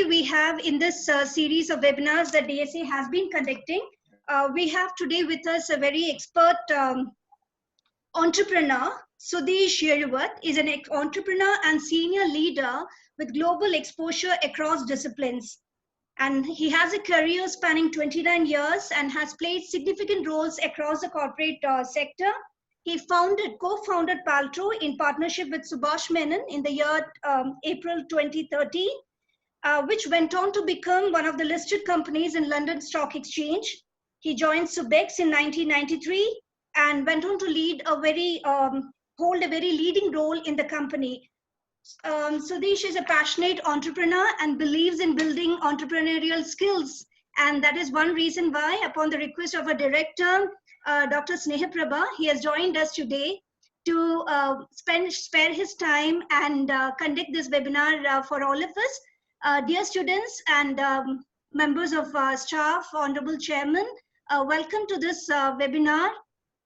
We have in this series of webinars that DSA has been conducting, we have today with us a very expert entrepreneur. Sudesh Yeruvat is an entrepreneur and senior leader with global exposure across disciplines. And he has a career spanning 29 years and has played significant roles across the corporate sector. He co-founded Paltrow in partnership with Subhash Menon in the year April 2013. Which went on to become one of the listed companies in London Stock Exchange. He joined Subex in 1993 and went on to hold a very leading role in the company. Sudesh is a passionate entrepreneur and believes in building entrepreneurial skills. And that is one reason why, upon the request of our director, Dr. Sneha Prabha, he has joined us today to spare his time and conduct this webinar for all of us. Dear students and members of staff, Honorable Chairman, welcome to this webinar.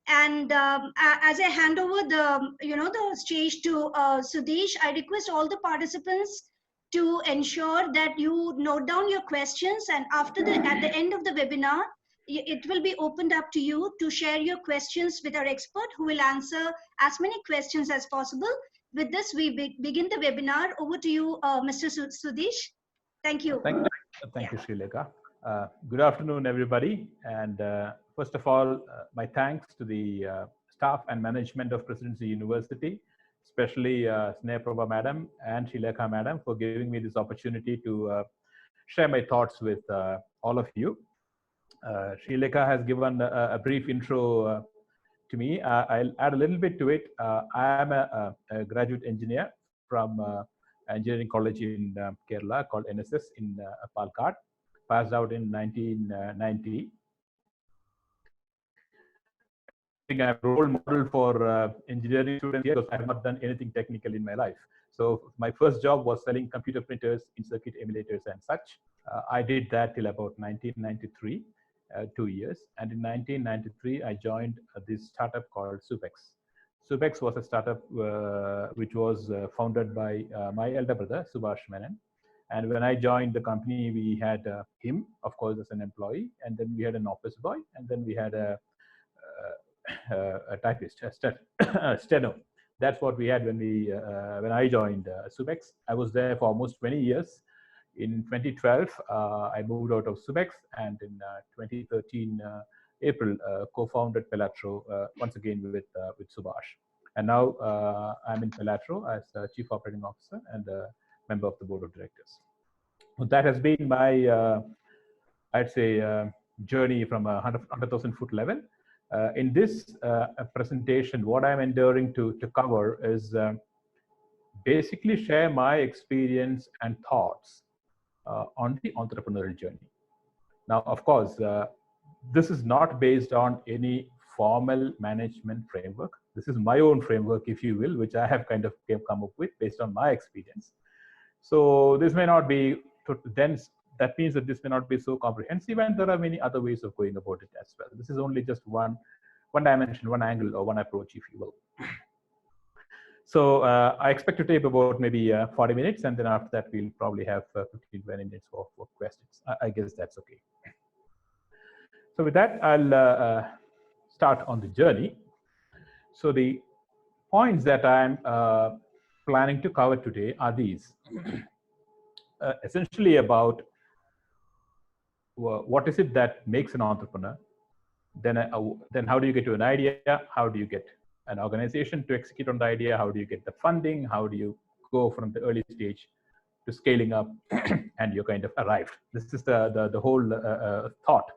And as I hand over the stage to Sudesh, I request all the participants to ensure that you note down your questions, and at the end of the webinar, it will be opened up to you to share your questions with our expert, who will answer as many questions as possible. With this, we begin the webinar. Over to you, Mr. Sudesh. Thank you. Thank you, Srilekha. Good afternoon, everybody. And first of all, my thanks to the staff and management of Presidency University, especially Sneha Prabha Madam and Srilekha Madam, for giving me this opportunity to share my thoughts with all of you. Srilekha has given a brief intro to me. I'll add a little bit to it. I am a graduate engineer from engineering college in Kerala called NSS in Palkad, passed out in 1990. I think I'm a role model for engineering students here because I have not done anything technical in my life. So my first job was selling computer printers, in-circuit emulators and such. I did that till about 1993. 2 years, and in 1993 I joined this startup called Subex. Subex was a startup which was founded by my elder brother Subhash Menon, and when I joined the company, we had him, of course, as an employee, and then we had an office boy, and then we had a typist, a steno. That's what we had when I joined Subex. I was there for almost 20 years. In 2012, I moved out of Subex, and in 2013 April, co-founded Paltrow once again with Subhash. And now I'm in Paltrow as Chief Operating Officer and a member of the Board of Directors. So that has been my, I'd say, journey from a 100,000 foot level. In this presentation, what I'm endeavoring to cover is basically share my experience and thoughts on the entrepreneurial journey. Now, of course, this is not based on any formal management framework. This is my own framework, if you will, which I have kind of come up with based on my experience. So this may not be dense. That means that this may not be so comprehensive, and there are many other ways of going about it as well. This is only just one dimension, one angle, or one approach, if you will. So I expect to take about maybe 40 minutes, and then after that, we'll probably have 15, 20 minutes for questions. I guess that's okay. So with that, I'll start on the journey. So the points that I'm planning to cover today are these. Essentially about what is it that makes an entrepreneur? Then how do you get to an idea? How do you get an organization to execute on the idea? How do you get the funding? How do you go from the early stage to scaling up and you're kind of arrived? This is the whole thought.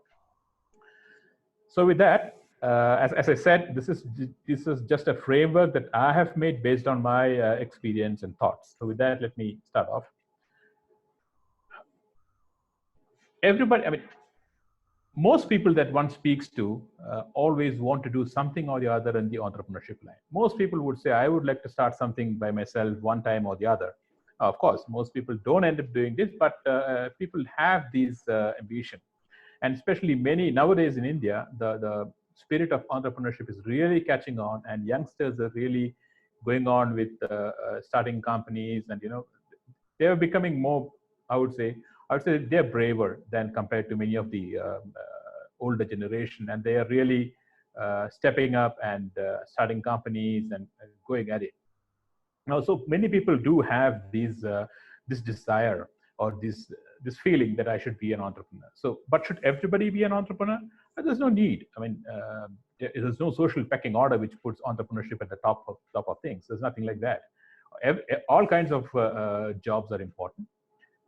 So with that, as I said, this is just a framework that I have made based on my experience and thoughts. So with that, let me start off. Everybody, I mean, most people that one speaks to always want to do something or the other in the entrepreneurship line. Most people would say, I would like to start something by myself one time or the other. Of course, most people don't end up doing this, but people have these ambition. And especially many nowadays in India, the spirit of entrepreneurship is really catching on, and youngsters are really going on with starting companies, and they're becoming more I would say they're braver than compared to many of the older generation, and they are really stepping up and starting companies and going at it. Now, so many people do have this desire or this feeling that I should be an entrepreneur. So, but should everybody be an entrepreneur? There's no need. I mean, there's no social pecking order which puts entrepreneurship at the top of things. There's nothing like that. All kinds of jobs are important.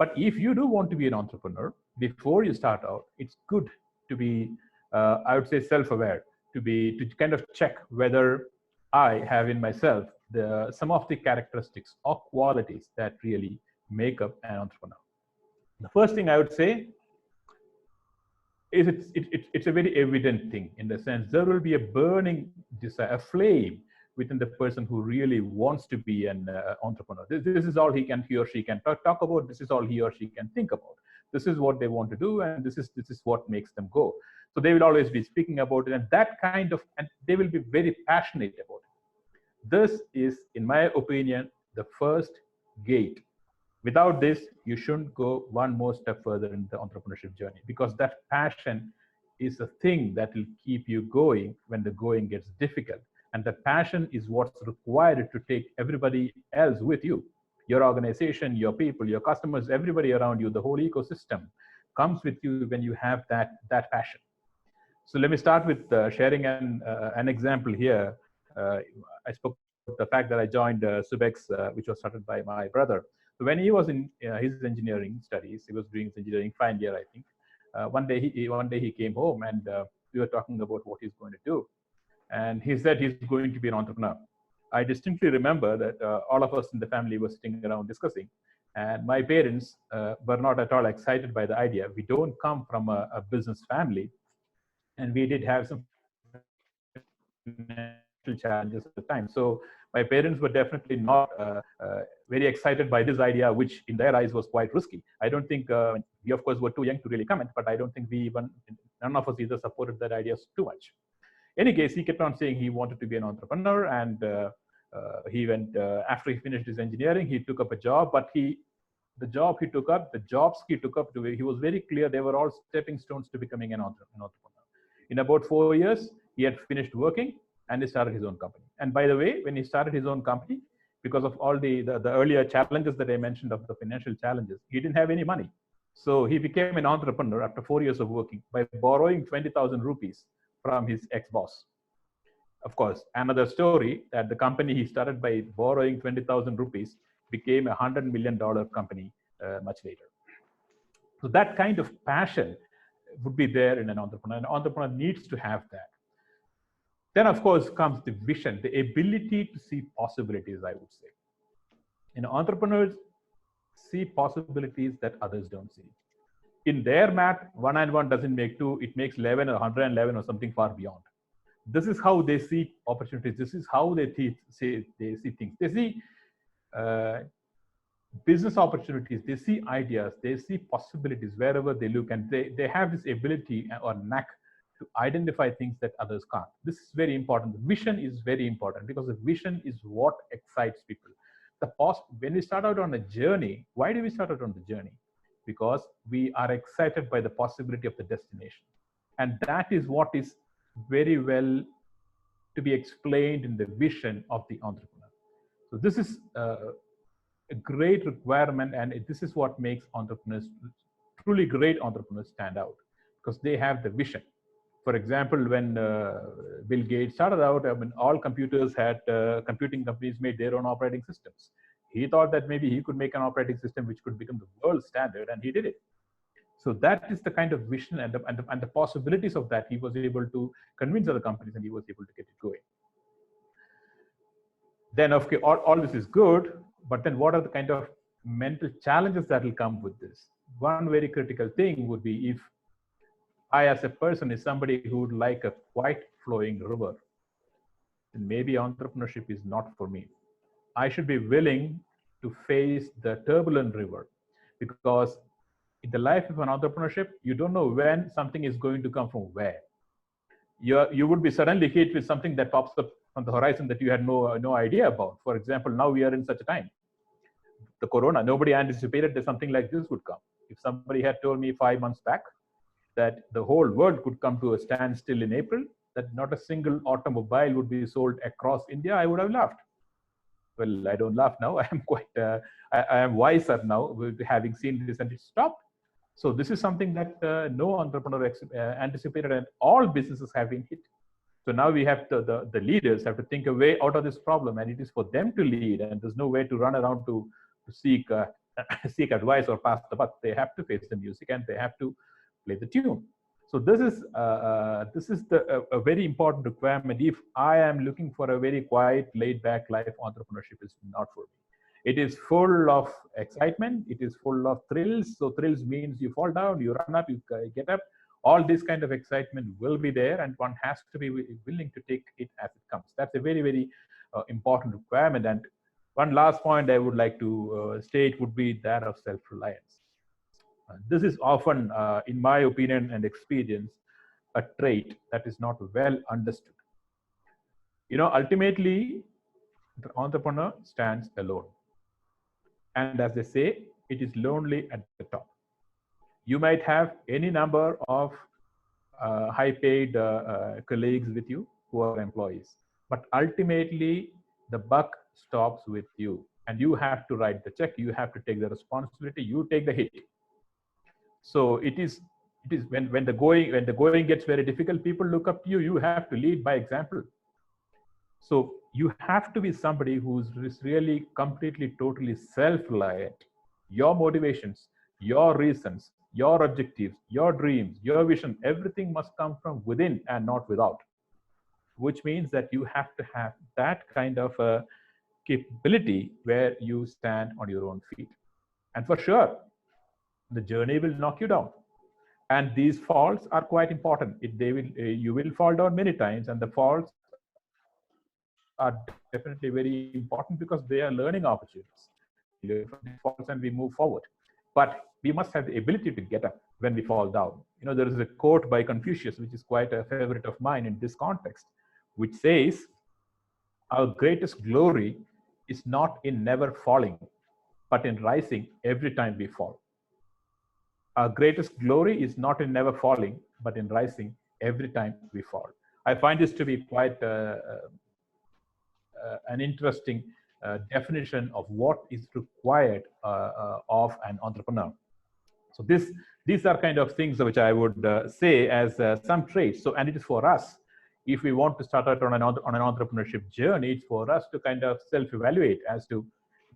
But if you do want to be an entrepreneur, before you start out, it's good to be, I would say, self-aware, to kind of check whether I have in myself some of the characteristics or qualities that really make up an entrepreneur. The first thing I would say is it's a very evident thing, in the sense there will be a burning desire, a flame within the person who really wants to be an entrepreneur. This is all he or she can talk about. This is all he or she can think about. This is what they want to do, and this is what makes them go. So they will always be speaking about it, and and they will be very passionate about it. This is, in my opinion, the first gate. Without this, you shouldn't go one more step further in the entrepreneurship journey, because that passion is a thing that will keep you going when the going gets difficult. And that passion is what's required to take everybody else with you. Your organization, your people, your customers, everybody around you, the whole ecosystem comes with you when you have that passion. So let me start with sharing an example here. I spoke about the fact that I joined Subex, which was started by my brother. So when he was in his engineering studies, he was doing his engineering final year, I think. One day he came home, and we were talking about what he's going to do. And he said he's going to be an entrepreneur. I distinctly remember that all of us in the family were sitting around discussing, and my parents were not at all excited by the idea. We don't come from a business family, and we did have some financial challenges at the time. So my parents were definitely not very excited by this idea, which in their eyes was quite risky. I don't think we, of course, were too young to really comment, but I don't think none of us either supported that idea too much. In any case, he kept on saying he wanted to be an entrepreneur, and he went, after he finished his engineering, he took up a job, but the jobs he took up, he was very clear they were all stepping stones to becoming an entrepreneur. In about 4 years, he had finished working, and he started his own company. And by the way, when he started his own company, because of all the earlier challenges that I mentioned, of the financial challenges, he didn't have any money. So he became an entrepreneur after 4 years of working by borrowing 20,000 rupees from his ex-boss. Of course, another story, that the company he started by borrowing 20,000 rupees became a $100 million company much later. So that kind of passion would be there in an entrepreneur. An entrepreneur needs to have that. Then, of course, comes the vision, the ability to see possibilities, I would say. Entrepreneurs see possibilities that others don't see. In their math, 1 and 1 doesn't make 2, it makes 11 or 111 or something far beyond. This is how they see opportunities. This is how they see things. They see business opportunities, they see ideas, they see possibilities wherever they look, and they have this ability or knack to identify things that others can't. This is very important. The vision is very important, because the vision is what excites people. When we start out on a journey, why do we start out on the journey? Because we are excited by the possibility of the destination. And that is what is very well to be explained in the vision of the entrepreneur. So this is a great requirement, and this is what makes entrepreneurs, truly great entrepreneurs, stand out, because they have the vision. For example, when Bill Gates started out, all computing companies made their own operating systems. He thought that maybe he could make an operating system which could become the world standard, and he did it. So that is the kind of vision and the possibilities of that he was able to convince other companies, and he was able to get it going. Then, okay, all this is good, but then what are the kind of mental challenges that will come with this? One very critical thing would be, if I, as a person, is somebody who would like a quiet flowing river, then maybe entrepreneurship is not for me. I should be willing to face the turbulent river, because in the life of an entrepreneurship, you don't know when something is going to come from where. You would be suddenly hit with something that pops up on the horizon that you had no idea about. For example, now we are in such a time. the corona. Nobody anticipated that something like this would come. If somebody had told me 5 months back that the whole world could come to a standstill in April, that not a single automobile would be sold across India, I would have laughed. Well, I don't laugh now. I am quite, I am wiser now with having seen this, and it stopped. So this is something that no entrepreneur anticipated, and all businesses have been hit. So now we have the leaders have to think a way out of this problem, and it is for them to lead. And there's no way to run around to seek seek advice or pass the buck. They have to face the music and they have to play the tune. So this is a very important requirement. If I am looking for a very quiet, laid-back life, entrepreneurship is not for me. It is full of excitement. It is full of thrills. So thrills means you fall down, you run up, you get up. All this kind of excitement will be there, and one has to be willing to take it as it comes. That's a very, very important requirement. And one last point I would like to state would be that of self-reliance. This is often, in my opinion and experience, a trait that is not well understood. You know, ultimately, the entrepreneur stands alone. And as they say, it is lonely at the top. You might have any number of high-paid colleagues with you who are employees, but ultimately the buck stops with you, and you have to write the check. You have to take the responsibility. You take the hit. So it is when the going gets very difficult, people look up to you. You have to lead by example. So you have to be somebody who's really completely, totally self-reliant. Your motivations, your reasons, your objectives, your dreams, your vision, everything must come from within and not without, which means that you have to have that kind of a capability where you stand on your own feet. And for sure, the journey will knock you down. And these falls are quite important. You will fall down many times, and the falls are definitely very important because they are learning opportunities. We learn from these falls and we move forward. But we must have the ability to get up when we fall down. You know, there is a quote by Confucius, which is quite a favorite of mine in this context, which says, "Our greatest glory is not in never falling, but in rising every time we fall." Our greatest glory is not in never falling, but in rising every time we fall. I find this to be quite an interesting definition of what is required of an entrepreneur. So these are kind of things which I would say as some traits. So, and it is for us, if we want to start out on an entrepreneurship journey, it's for us to kind of self-evaluate as to,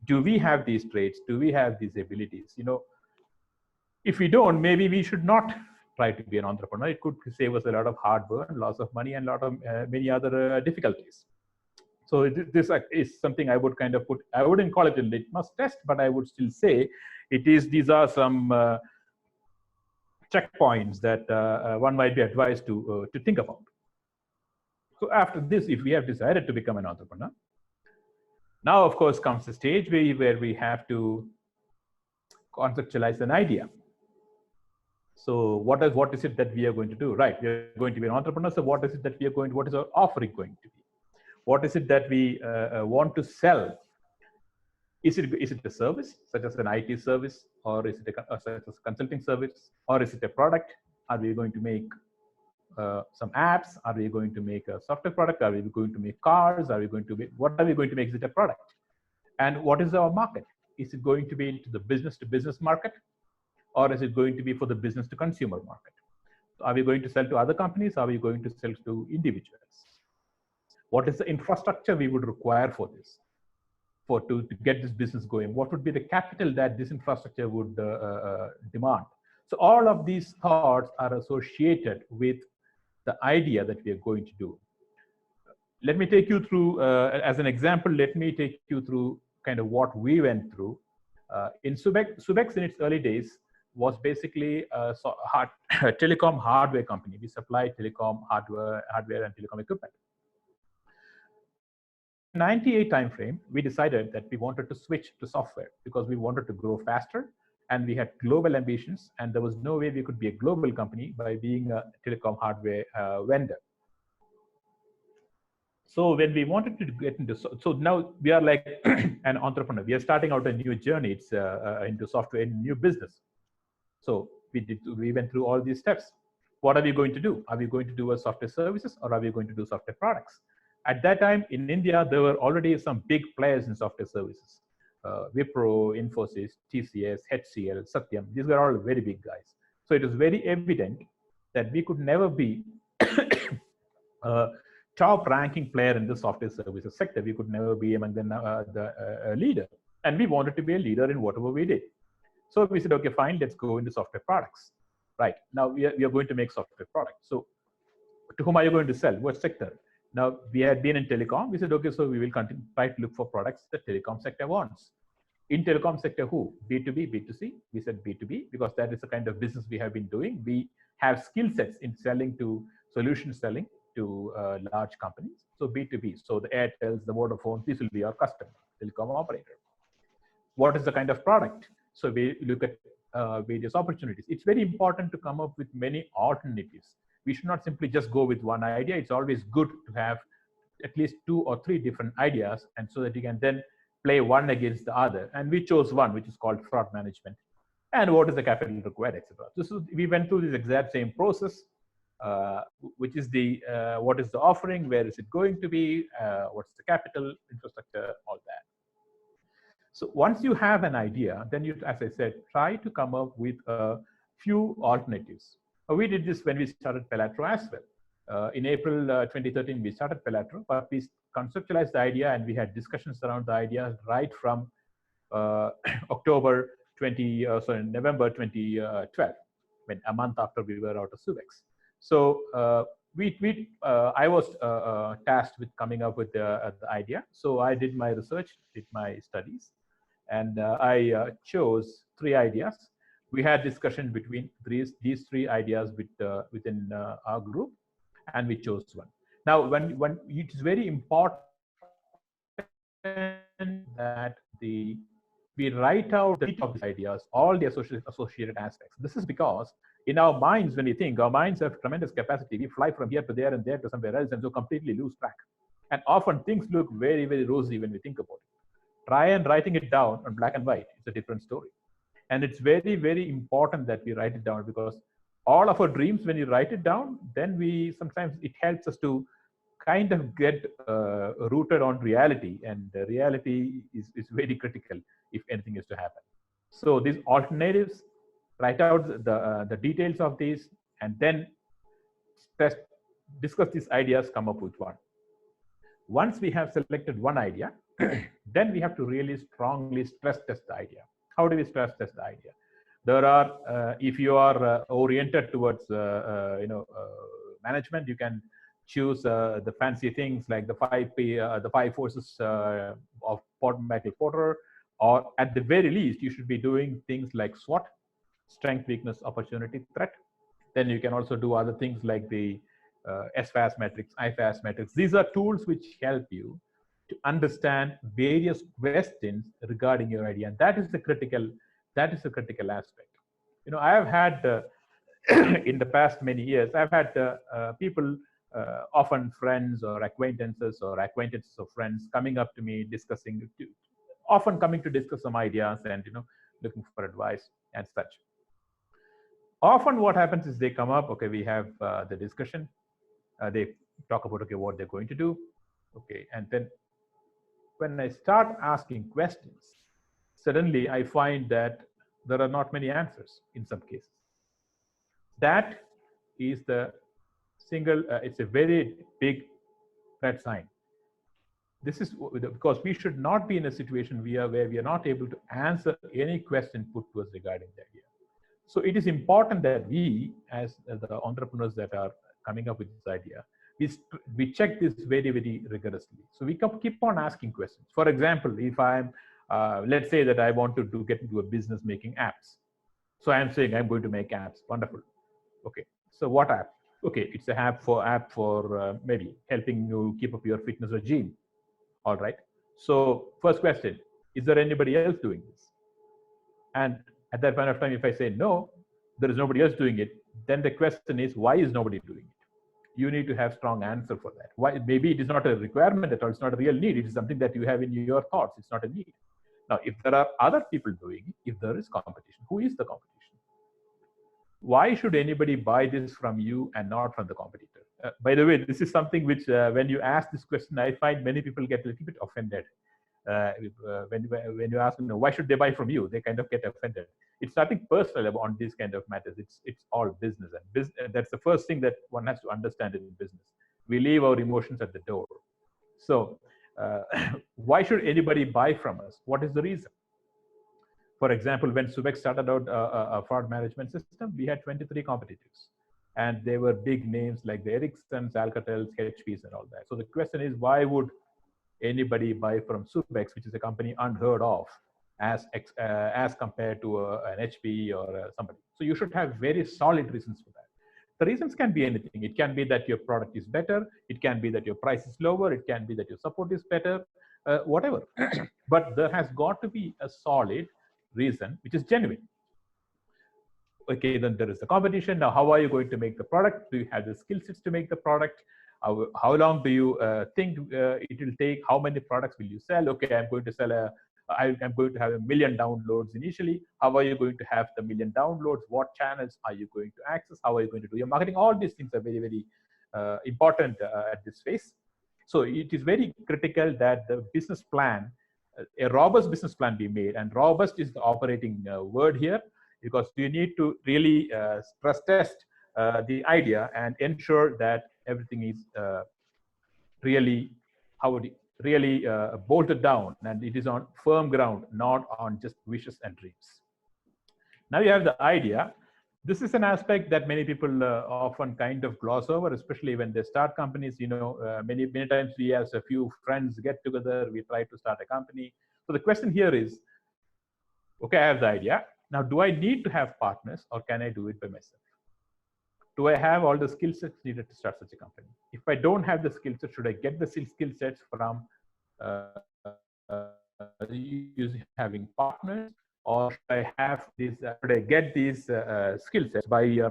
do we have these traits? Do we have these abilities? You know, if we don't, maybe we should not try to be an entrepreneur. It could save us a lot of hard burn, loss of money, and a lot of many other difficulties. So this is something I would kind of put, I wouldn't call it a litmus test, but I would still say these are some checkpoints that one might be advised to think about. So after this, if we have decided to become an entrepreneur, now of course comes the stage where we have to conceptualize an idea. So what is it that we are going to do? Right, we are going to be an entrepreneur. So what is it that we are going? What is our offering going to be? What is it that we want to sell? Is it a service such as an IT service, or is it such as a consulting service, or is it a product? Are we going to make some apps? Are we going to make a software product? Are we going to make cars? Are we going to make, what are we going to make? Is it a product? And what is our market? Is it going to be into the business to business market, or is it going to be for the business to consumer market? Are we going to sell to other companies? Are we going to sell to individuals? What is the infrastructure we would require for this, to get this business going? What would be the capital that this infrastructure would demand? So all of these thoughts are associated with the idea that we are going to do. Let me take you through, as an example, let me take you through kind of what we went through. In Subex in its early days was basically a telecom hardware company. We supply telecom hardware and telecom equipment. In 98 timeframe, we decided that we wanted to switch to software because we wanted to grow faster and we had global ambitions, and there was no way we could be a global company by being a telecom hardware vendor. So when we wanted to get into, so now we are like an entrepreneur. We are starting out a new journey. It's into software, new business. So we went through all these steps. What are we going to do? Are we going to do a software services or are we going to do software products? At that time in India, there were already some big players in software services. Wipro, Infosys, TCS, HCL, Satyam. These were all very big guys. So it was very evident that we could never be a top ranking player in the software services sector. We could never be among the leader. And we wanted to be a leader in whatever we did. So we said, okay, fine, let's go into software products. Right. Now we are going to make software products. So to whom are you going to sell? What sector? Now we had been in telecom. We said, okay, so we will continue try to look for products the telecom sector wants. In telecom sector, who? B2B, B2C. We said B2B because that is the kind of business we have been doing. We have skill sets in selling to solution selling to large companies. So B2B. So the Airtels, the Vodafone, this will be our customer, telecom operator. What is the kind of product? So we look at various opportunities. It's very important to come up with many alternatives. We should not simply just go with one idea. It's always good to have at least 2 or 3 different ideas, and so that you can then play one against the other. And we chose one, which is called fraud management. And what is the capital required, etc. So we went through this exact same process, which is the what is the offering, where is it going to be, what's the capital, infrastructure, all that. So once you have an idea, then you, as I said, try to come up with a few alternatives. We did this when we started Pelatro as well. In April 2013, we started Pelatro, but we conceptualized the idea and we had discussions around the idea right from November 2012, when a month after we were out of Subex. So I was tasked with coming up with the idea. So I did my research, did my studies, and I chose 3 ideas. We had discussion between these 3 ideas within our group, and we chose one. Now, when it is very important that we write out the details of these ideas, all the associated aspects. This is because in our minds, when we think, our minds have tremendous capacity. We fly from here to there and there to somewhere else, and so completely lose track. And often things look very, very rosy when we think about it. Try and writing it down on black and white. It's a different story. And it's very, very important that we write it down, because all of our dreams, when you write it down, then sometimes it helps us to kind of get rooted on reality, and reality is very critical if anything is to happen. So these alternatives, write out the details of these, and then discuss these ideas, come up with one. Once we have selected one idea, then we have to really strongly stress test the idea. How do we stress test the idea? There are, if you are oriented towards management, you can choose the fancy things like the 5 forces of Michael Porter, or at the very least, you should be doing things like SWOT, strength, weakness, opportunity, threat. Then you can also do other things like the SFAS matrix, IFAS matrix. These are tools which help you to understand various questions regarding your idea, and that is the critical aspect. You know, I have had in the past many years, I've had people, often friends or acquaintances of friends, coming up to me often coming to discuss some ideas and looking for advice and such. Often what happens is they come up, okay, we have the discussion, they talk about, okay, what they're going to do, okay, and then when I start asking questions, suddenly I find that there are not many answers in some cases. That is the single, it's a very big red sign. This is because we should not be in a situation where we are not able to answer any question put to us regarding the idea. So it is important that we, as the entrepreneurs that are coming up with this idea, we check this very, very rigorously. So we keep on asking questions. For example, if I'm, let's say that I want to get into a business making apps. So I'm saying I'm going to make apps. Wonderful. Okay. So what app? Okay, it's an app for maybe helping you keep up your fitness regime. All right. So first question, is there anybody else doing this? And at that point of time, if I say no, there is nobody else doing it, then the question is, why is nobody doing it? you need to have strong answer for that. Why? Maybe it is not a requirement at all. It's not a real need. It is something that you have in your thoughts. It's not a need. Now, if there are other people doing it, if there is competition, who is the competition? Why should anybody buy this from you and not from the competitor? By the way, this is something which, when you ask this question, I find many people get a little bit offended. When you ask them, why should they buy from you, they kind of get offended. It's nothing personal on these kind of matters. It's all business, and business, that's the first thing that one has to understand in business. We leave our emotions at the door. So why should anybody buy from us? What is the reason? For example, when Subex started out a fraud management system, we had 23 competitors, and they were big names like the Ericssons, Alcatels, HPs, and all that. So the question is, why would anybody buy from Subex, which is a company unheard of as compared to an HP or somebody? So you should have very solid reasons for that. The reasons can be anything. It can be that your product is better. It can be that your price is lower. It can be that your support is better, whatever. But there has got to be a solid reason which is genuine. Okay, then there is the competition. Now, how are you going to make the product? Do you have the skill sets to make the product? How long do you think it will take? How many products will you sell? Okay, I'm going to sell I'm going to have 1 million downloads initially. How are you going to have the 1 million downloads? What channels are you going to access? How are you going to do your marketing? All these things are very, very important at this phase. So it is very critical that the business plan, a robust business plan be made. And robust is the operating word here, because you need to really stress test the idea and ensure that everything is really bolted down and it is on firm ground, not on just wishes and dreams. Now you have the idea. This is an aspect that many people often kind of gloss over, especially when they start companies. Many times we, as a few friends, get together, we try to start a company. So the question here is, okay, I have the idea. Now, do I need to have partners, or can I do it by myself? Do I have all the skill sets needed to start such a company? If I don't have the skill sets, should I get the skill sets from having partners, or should I have these? Should I get these skill sets by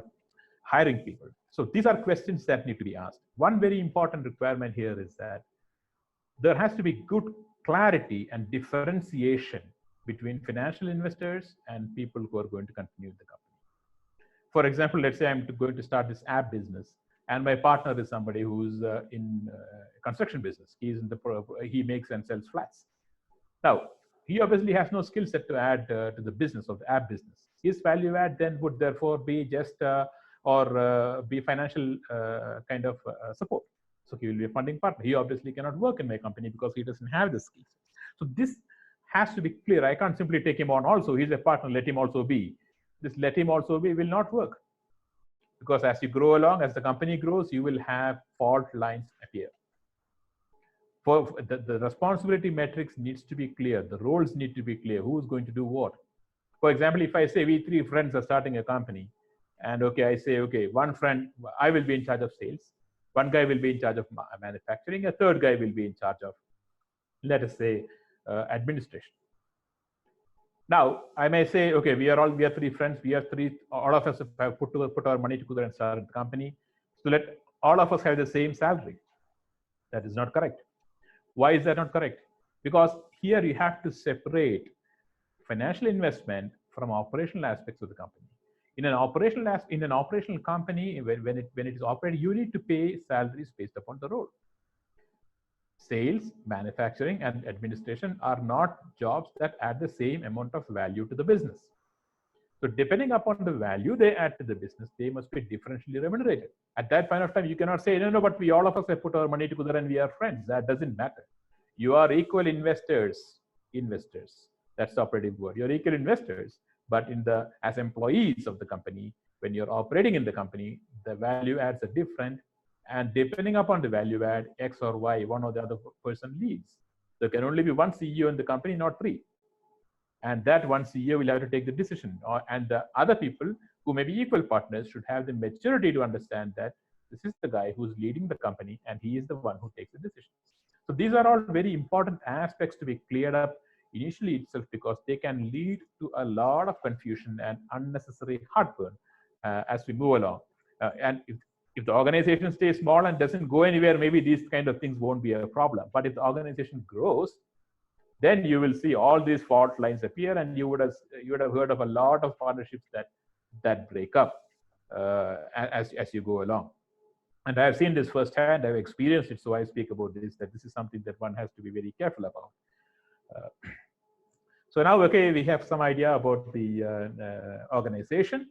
hiring people? So these are questions that need to be asked. One very important requirement here is that there has to be good clarity and differentiation between financial investors and people who are going to continue the company. For example, let's say I'm going to start this app business, and my partner is somebody who's in construction business. He makes and sells flats. Now, he obviously has no skill set to add to the business of the app business. His value add then would therefore be just be financial kind of support. So he will be a funding partner. He obviously cannot work in my company because he doesn't have the skills. So this has to be clear. I can't simply take him on also. He's a partner, let him also be. This let him also be will not work. Because as you grow along, as the company grows, you will have fault lines appear. For the responsibility metrics needs to be clear. The roles need to be clear. Who is going to do what? For example, if I say we 3 friends are starting a company, and okay, I say, okay, one friend, I will be in charge of sales. One guy will be in charge of manufacturing. A third guy will be in charge of, let us say, administration. Now, I may say, okay, we are 3 friends. All of us have put our money together and started the company. So let all of us have the same salary. That is not correct. Why is that not correct? Because here you have to separate financial investment from operational aspects of the company. In an operational company, when it is operating, you need to pay salaries based upon the role. Sales, manufacturing, and administration are not jobs that add the same amount of value to the business. So depending upon the value they add to the business, they must be differentially remunerated. At that point of time, you cannot say, no, but we all of us have put our money together and we are friends. That doesn't matter. You are equal investors. That's the operative word. You're equal investors, but as employees of the company, when you're operating in the company, the value adds are different. And depending upon the value add, X or Y, one or the other person leads. There can only be one CEO in the company, not 3. And that one CEO will have to take the decision. And the other people who may be equal partners should have the maturity to understand that this is the guy who's leading the company and he is the one who takes the decisions. So these are all very important aspects to be cleared up initially itself, because they can lead to a lot of confusion and unnecessary heartburn as we move along. And If the organization stays small and doesn't go anywhere, maybe these kind of things won't be a problem. But if the organization grows, then you will see all these fault lines appear, and you would have heard of a lot of partnerships that break up as you go along. And I've seen this firsthand. I've experienced it, so I speak about this. That this is something that one has to be very careful about. So now, okay, we have some idea about the organization.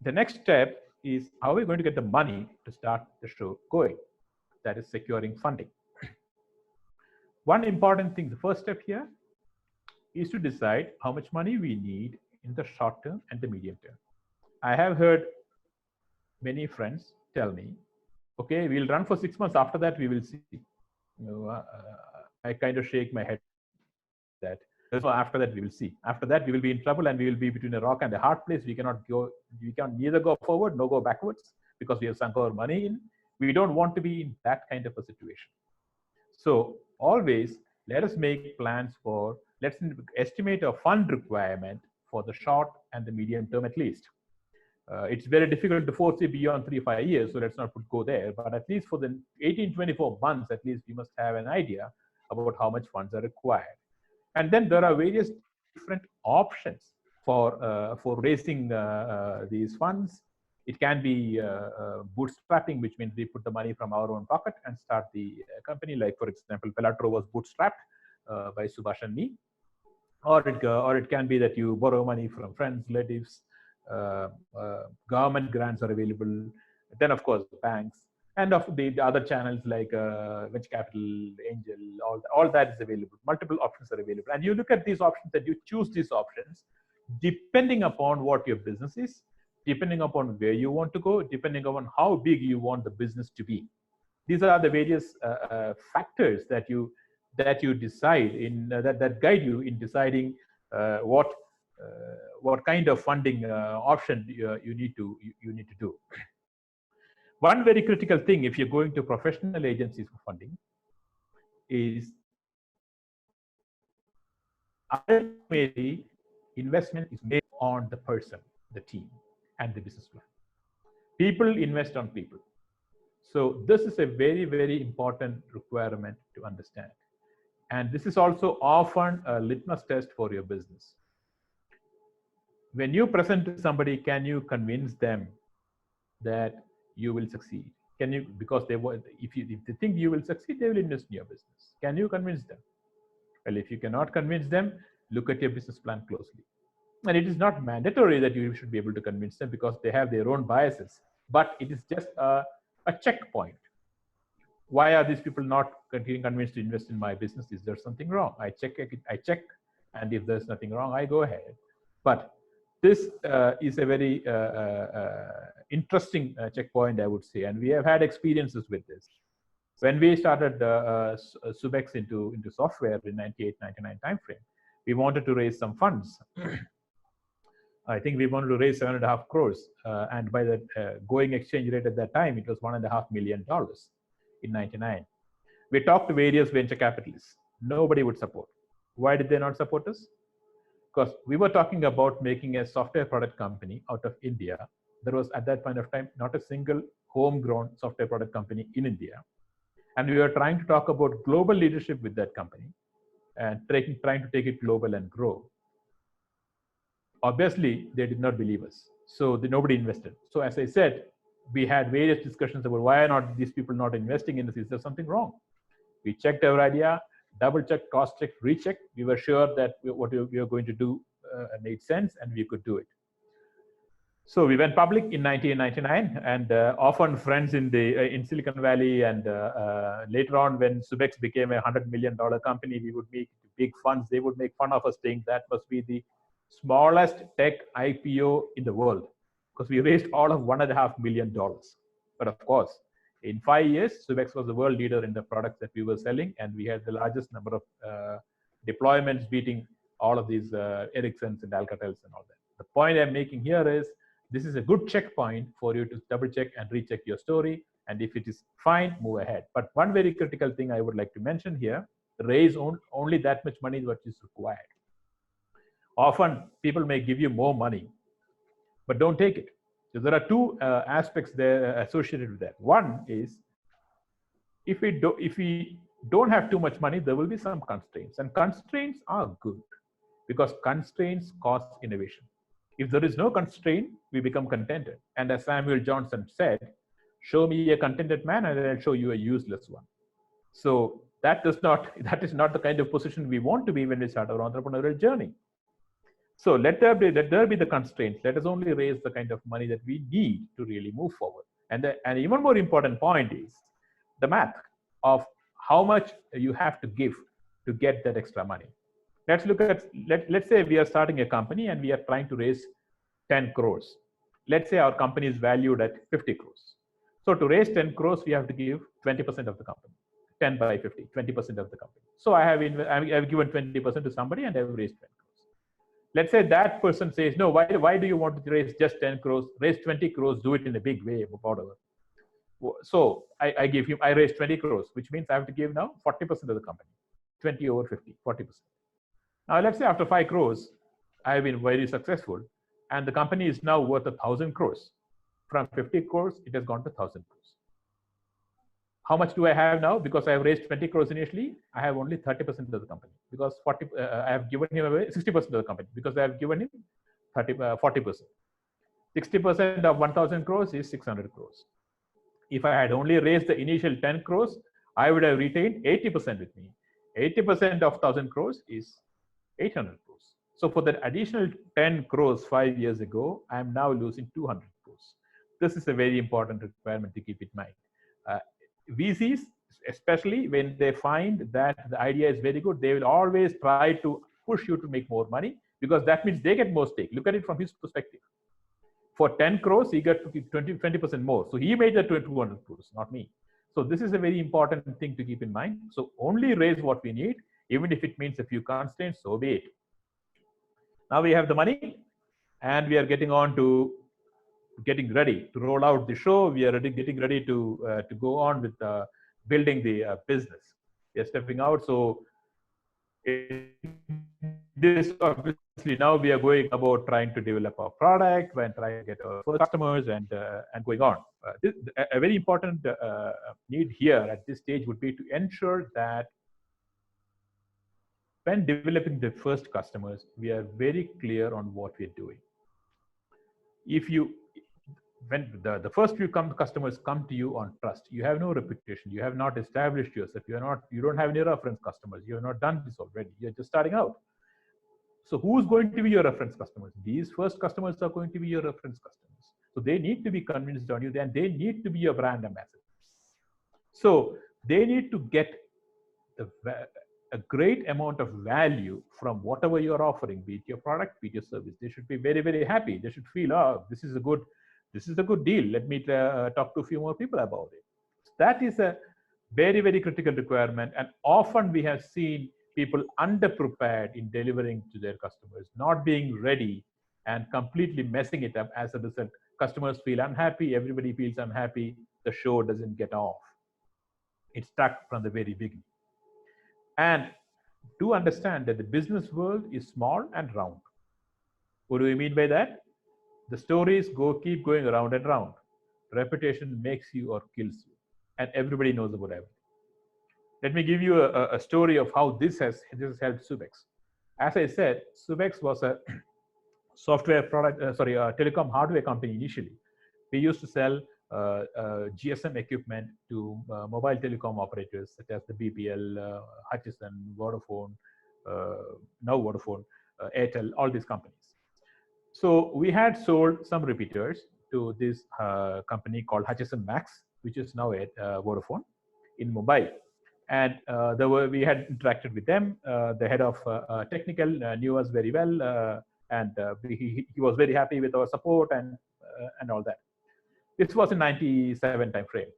The next step is how are we going to get the money to start the show going? That is securing funding. One important thing, the first step here is to decide how much money we need in the short term and the medium term. I have heard many friends tell me, okay, we'll run for 6 months. After that, we will see. I kind of shake my head that. So after that, we will see. After that, we will be in trouble, and we will be between a rock and a hard place. We cannot go. We can neither go forward nor go backwards because we have sunk our money in. We don't want to be in that kind of a situation. So always let us make plans for. Let's estimate a fund requirement for the short and the medium term at least. It's very difficult to foresee beyond 3-5 years, so let's not go there. But at least for the 18-24 months, at least we must have an idea about how much funds are required. And then there are various different options for raising these funds. It can be bootstrapping, which means we put the money from our own pocket and start the company. Like, for example, Pelatro was bootstrapped by Subhash and me. Or it can be that you borrow money from friends, relatives. Government grants are available. Then, of course, banks. And of the other channels like venture capital, angel, all that is available. Multiple options are available. And you look at these options and you choose these options depending upon what your business is, depending upon where you want to go, depending upon how big you want the business to be. These are the various factors that you decide in that guide you in deciding what kind of funding option you need to do. One very critical thing, if you're going to professional agencies for funding, is ultimately investment is made on the person, the team, and the business plan. People invest on people. So this is a very, very important requirement to understand. And this is also often a litmus test for your business. When you present to somebody, can you convince them that you will succeed? Can you, because if they think you will succeed, they will invest in your business. Can you convince them? Well, if you cannot convince them, look at your business plan closely. And it is not mandatory that you should be able to convince them because they have their own biases, but it is just a checkpoint. Why are these people not getting convinced to invest in my business? Is there something wrong? I check, and if there's nothing wrong, I go ahead. But this is a very interesting checkpoint, I would say, and we have had experiences with this. When we started Subex into software in 98-99 timeframe, we wanted to raise some funds. I think we wanted to raise 7.5 crores, and by the going exchange rate at that time, it was $1.5 million in 99. We talked to various venture capitalists. Nobody would support. Why did they not support us? Because we were talking about making a software product company out of India. There was, at that point of time, not a single homegrown software product company in India. And we were trying to talk about global leadership with that company and trying to take it global and grow. Obviously, they did not believe us. So nobody invested. So as I said, we had various discussions about why are not these people not investing in this? Is there something wrong? We checked our idea, double-checked, cross-checked, rechecked. We were sure that what we were going to do made sense and we could do it. So we went public in 1999, and often friends in Silicon Valley, and later on when Subex became a $100 million company, we would make big funds. They would make fun of us, saying that must be the smallest tech IPO in the world, because we raised all of $1.5 million. But of course, in 5 years, Subex was the world leader in the products that we were selling, and we had the largest number of deployments, beating all of these Ericssons and Alcatels and all that. The point I'm making here is, this is a good checkpoint for you to double check and recheck your story. And if it is fine, move ahead. But one very critical thing I would like to mention here, raise only that much money what is required. Often people may give you more money, but don't take it. So there are two aspects there associated with that. One is if we don't have too much money, there will be some constraints, and constraints are good because constraints cause innovation. If there is no constraint, we become contented. And as Samuel Johnson said, show me a contented man and I'll show you a useless one. So that is not the kind of position we want to be when we start our entrepreneurial journey. So let there be the constraints. Let us only raise the kind of money that we need to really move forward. And an even more important point is the math of how much you have to give to get that extra money. Let's look at, let's say we are starting a company and we are trying to raise 10 crores. Let's say our company is valued at 50 crores. So to raise 10 crores, we have to give 20% of the company. 10 by 50, 20% of the company. So I've given 20% to somebody and I've raised 10 crores. Let's say that person says, no, why do you want to raise just 10 crores? Raise 20 crores, do it in a big way, whatever. So I raise 20 crores, which means I have to give now 40% of the company. 20 over 50, 40%. Now let's say after 5 crores, I have been very successful and the company is now worth 1,000 crores. From 50 crores, it has gone to 1,000 crores. How much do I have now? Because I have raised 20 crores initially, I have only 30% of the company because I have given him away 60% of the company because I have given him 40%. 60% of 1,000 crores is 600 crores. If I had only raised the initial 10 crores, I would have retained 80% with me. 80% of 1,000 crores is 800 crores. So for that additional 10 crores 5 years ago, I am now losing 200 crores. This is a very important requirement to keep in mind. VCs, especially when they find that the idea is very good, they will always try to push you to make more money because that means they get more stake. Look at it from his perspective. For 10 crores, he got 20% more. So he made the 200 crores, not me. So this is a very important thing to keep in mind. So only raise what we need, even if it means a few constraints, so be it. Now we have the money and we are getting on to getting ready to roll out the show. We are getting ready to go on with building the business. We are stepping out. So this obviously now we are going about trying to develop our product and trying to get our first customers and going on. A very important need here at this stage would be to ensure that when developing the first customers, we are very clear on what we're doing. When the first few customers come to you on trust, you have no reputation, you have not established yourself, you don't have any reference customers, you have not done this already, you're just starting out. So who's going to be your reference customers? These first customers are going to be your reference customers. So they need to be convinced on you, and they need to be your brand ambassadors. So they need to get a great amount of value from whatever you're offering, be it your product, be it your service. They should be very, very happy. They should feel, oh, this is a good deal. Let me talk to a few more people about it. That is a very, very critical requirement. And often we have seen people underprepared in delivering to their customers, not being ready and completely messing it up. As a result, customers feel unhappy, everybody feels unhappy, the show doesn't get off. It's stuck from the very beginning. And do understand that the business world is small and round. What do we mean by that? The stories keep going around and round. Reputation makes you or kills you. And everybody knows about everything. Let me give you a story of how this has helped Subex. As I said, Subex was a software product, a telecom hardware company initially. We used to sell GSM equipment to mobile telecom operators such as the BPL, Hutchison, Vodafone, now Vodafone, Airtel, all these companies. So we had sold some repeaters to this company called Hutchison Max, which is now at Vodafone in mobile. And we had interacted with them. The head of technical knew us very well, and he was very happy with our support and all that. This was in 97 timeframe.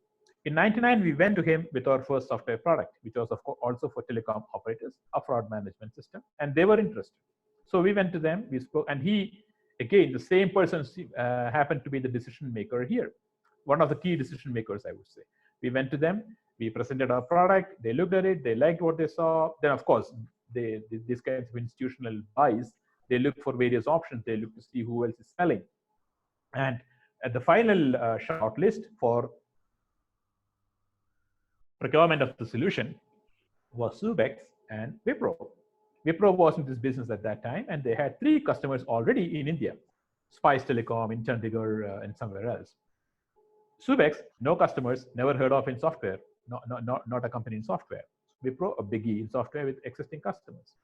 In 99, we went to him with our first software product, which was of course also for telecom operators, a fraud management system, and they were interested. So we went to them, we spoke, and he, again, the same person happened to be the decision maker here, one of the key decision makers, I would say. We went to them, we presented our product, they looked at it, they liked what they saw. Then, of course, these kinds of institutional buys, they look for various options, they look to see who else is selling. And At the final shortlist for procurement of the solution was Subex and Wipro. Wipro was in this business at that time, and they had 3 customers already in India: Spice Telecom in Chandigarh and somewhere else. Subex, no customers, never heard of in software, not a company in software. Wipro, a biggie in software with existing customers.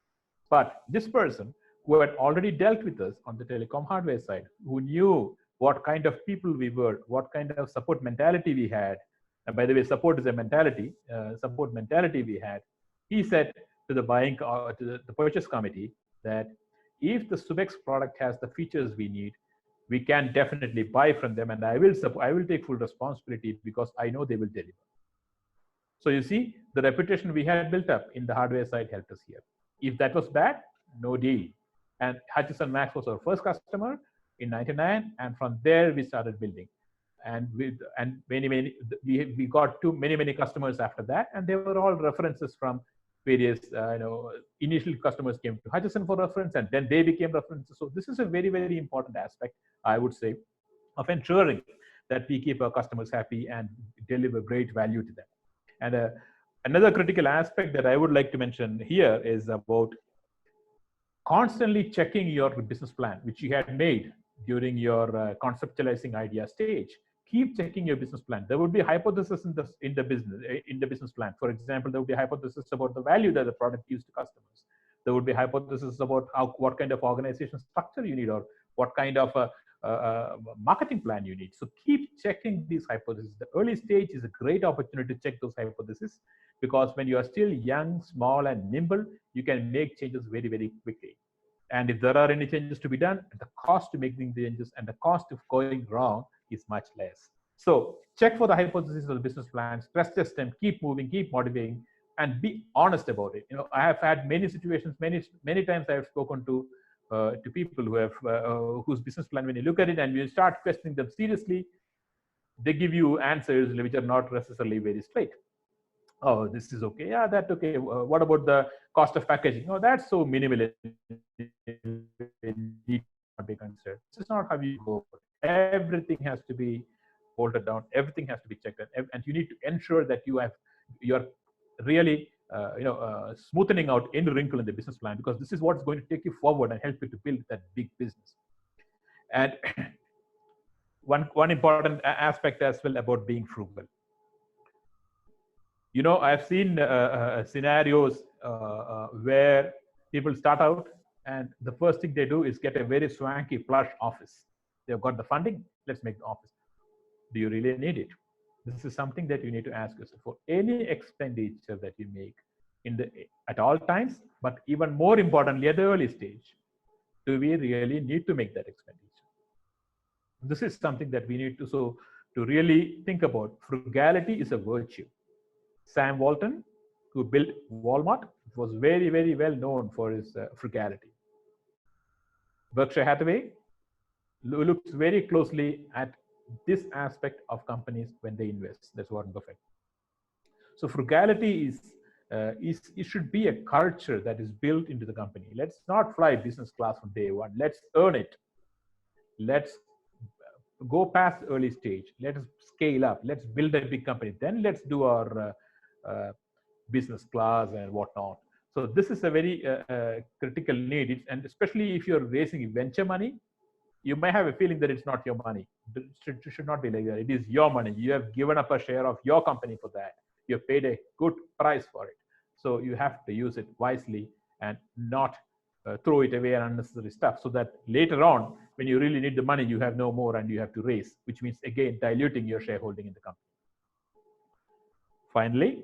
But this person who had already dealt with us on the telecom hardware side, who knew what kind of people we were, what kind of support mentality we had, and by the way, support is a mentality, support mentality we had, he said to the the purchase committee that if the Subex product has the features we need, we can definitely buy from them, and I will take full responsibility because I know they will deliver. So you see, the reputation we had built up in the hardware side helped us here. If that was bad, no deal. And Hutchison Max was our first customer in '99, and from there we started building. And we got many customers after that, and they were all references from various initial customers came to Hutchison for reference, and then they became references. So this is a very important aspect, I would say, of ensuring that we keep our customers happy and deliver great value to them. And another critical aspect that I would like to mention here is about constantly checking your business plan, which you had made during your conceptualizing idea stage. Keep checking your business plan. There would be hypothesis in the business plan. For example, there would be hypothesis about the value that the product gives to customers. There would be hypothesis about what kind of organization structure you need, or what kind of marketing plan you need. So keep checking these hypotheses. The early stage is a great opportunity to check those hypotheses, because when you are still young, small, and nimble, you can make changes very quickly. And if there are any changes to be done, the cost to making the changes and the cost of going wrong is much less. So check for the hypotheses of the business plan, stress test them, keep moving, keep modifying, and be honest about it. I have had many situations, many times I have spoken to people who have whose business plan, when you look at it and you start questioning them seriously, they give you answers which are not necessarily very straight. Oh, this is okay. Yeah, that's okay. What about the cost of packaging? Oh, that's so minimal. Need not be considered. This is not how you go. Everything has to be bolted down. Everything has to be checked, and you need to ensure that you're really smoothing out any wrinkle in the business plan, because this is what's going to take you forward and help you to build that big business. And one important aspect as well about being frugal. I've seen scenarios where people start out and the first thing they do is get a very swanky, plush office. They've got the funding, let's make the office. Do you really need it? This is something that you need to ask yourself for any expenditure that you make at all times, but even more importantly at the early stage. Do we really need to make that expenditure? This is something that we need to really think about. Frugality is a virtue. Sam Walton, who built Walmart, was very well known for his frugality. Berkshire Hathaway looks very closely at this aspect of companies when they invest. That's Warren Buffett. So frugality it should be a culture that is built into the company. Let's not fly business class from day one. Let's earn it. Let's go past the early stage. Let us scale up. Let's build a big company. Then let's do our business class and whatnot. So this is a very critical need, and especially if you're raising venture money, you may have a feeling that it's not your money. It should not be like that. It is your money. You have given up a share of your company for that. You have paid a good price for it. So you have to use it wisely and not throw it away on unnecessary stuff, so that later on, when you really need the money, you have no more and you have to raise, which means, again, diluting your shareholding in the company. Finally,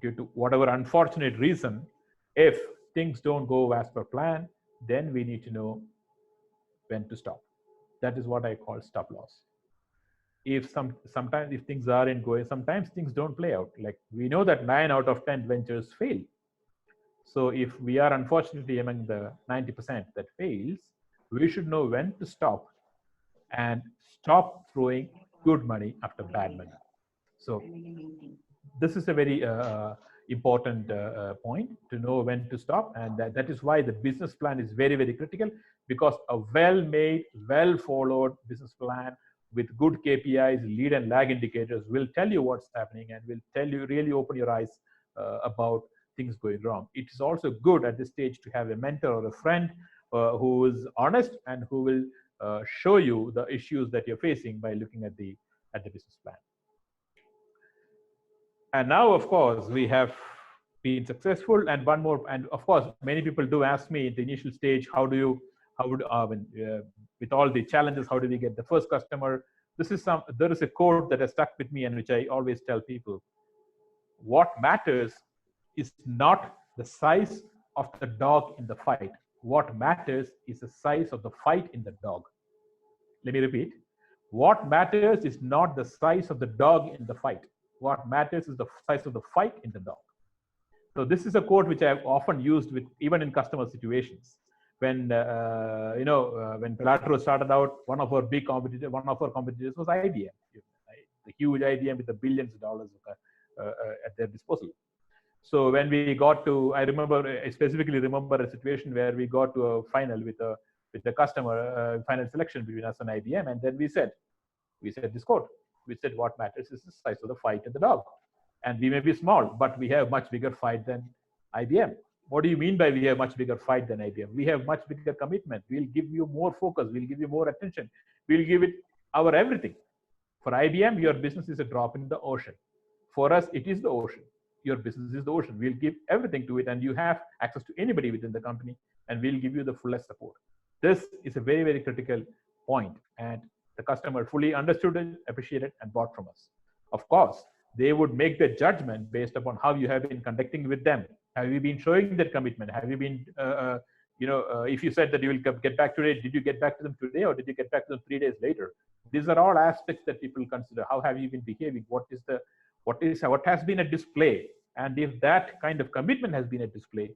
due to whatever unfortunate reason, if things don't go as per plan, then we need to know when to stop. That is what I call stop loss. Sometimes if things aren't going, sometimes things don't play out. Like we know that 9 out of 10 ventures fail. So if we are unfortunately among the 90% that fails, we should know when to stop and stop throwing good money after bad money. So this is a very important point, to know when to stop, and that is why the business plan is very critical, because a well-made, well-followed business plan with good KPIs, lead and lag indicators, will tell you what's happening and will tell you, really open your eyes about things going wrong. It is also good at this stage to have a mentor or a friend who is honest and who will show you the issues that you're facing by looking at the business plan. And now, of course, we have been successful. And one more, and of course, many people do ask me in the initial stage, with all the challenges, how do we get the first customer? There is a quote that has stuck with me and which I always tell people. What matters is not the size of the dog in the fight. What matters is the size of the fight in the dog. Let me repeat. What matters is not the size of the dog in the fight. What matters is the size of the fight in the dog. So this is a quote which I've often used with even in customer situations. When when Pelatro started out, one of our competitors was IBM, the huge IBM with the billions of dollars at their disposal. So when we got to, I specifically remember a situation where we got to a final with the customer, final selection between us and IBM, and then we said this quote. We said, what matters is the size of the fight in the dog. And we may be small, but we have much bigger fight than IBM. What do you mean by we have much bigger fight than IBM? We have much bigger commitment. We'll give you more focus. We'll give you more attention. We'll give it our everything. For IBM, your business is a drop in the ocean. For us, it is the ocean. Your business is the ocean. We'll give everything to it, and you have access to anybody within the company, and we'll give you the fullest support. This is a very, very critical point, and the customer fully understood it, appreciated it, and bought from us. Of course, they would make the judgment based upon how you have been conducting with them. Have you been showing that commitment? Have you been, if you said that you will get back today, did you get back to them today, or did you get back to them 3 days later? These are all aspects that people consider. How have you been behaving? What has been a display? And if that kind of commitment has been a display,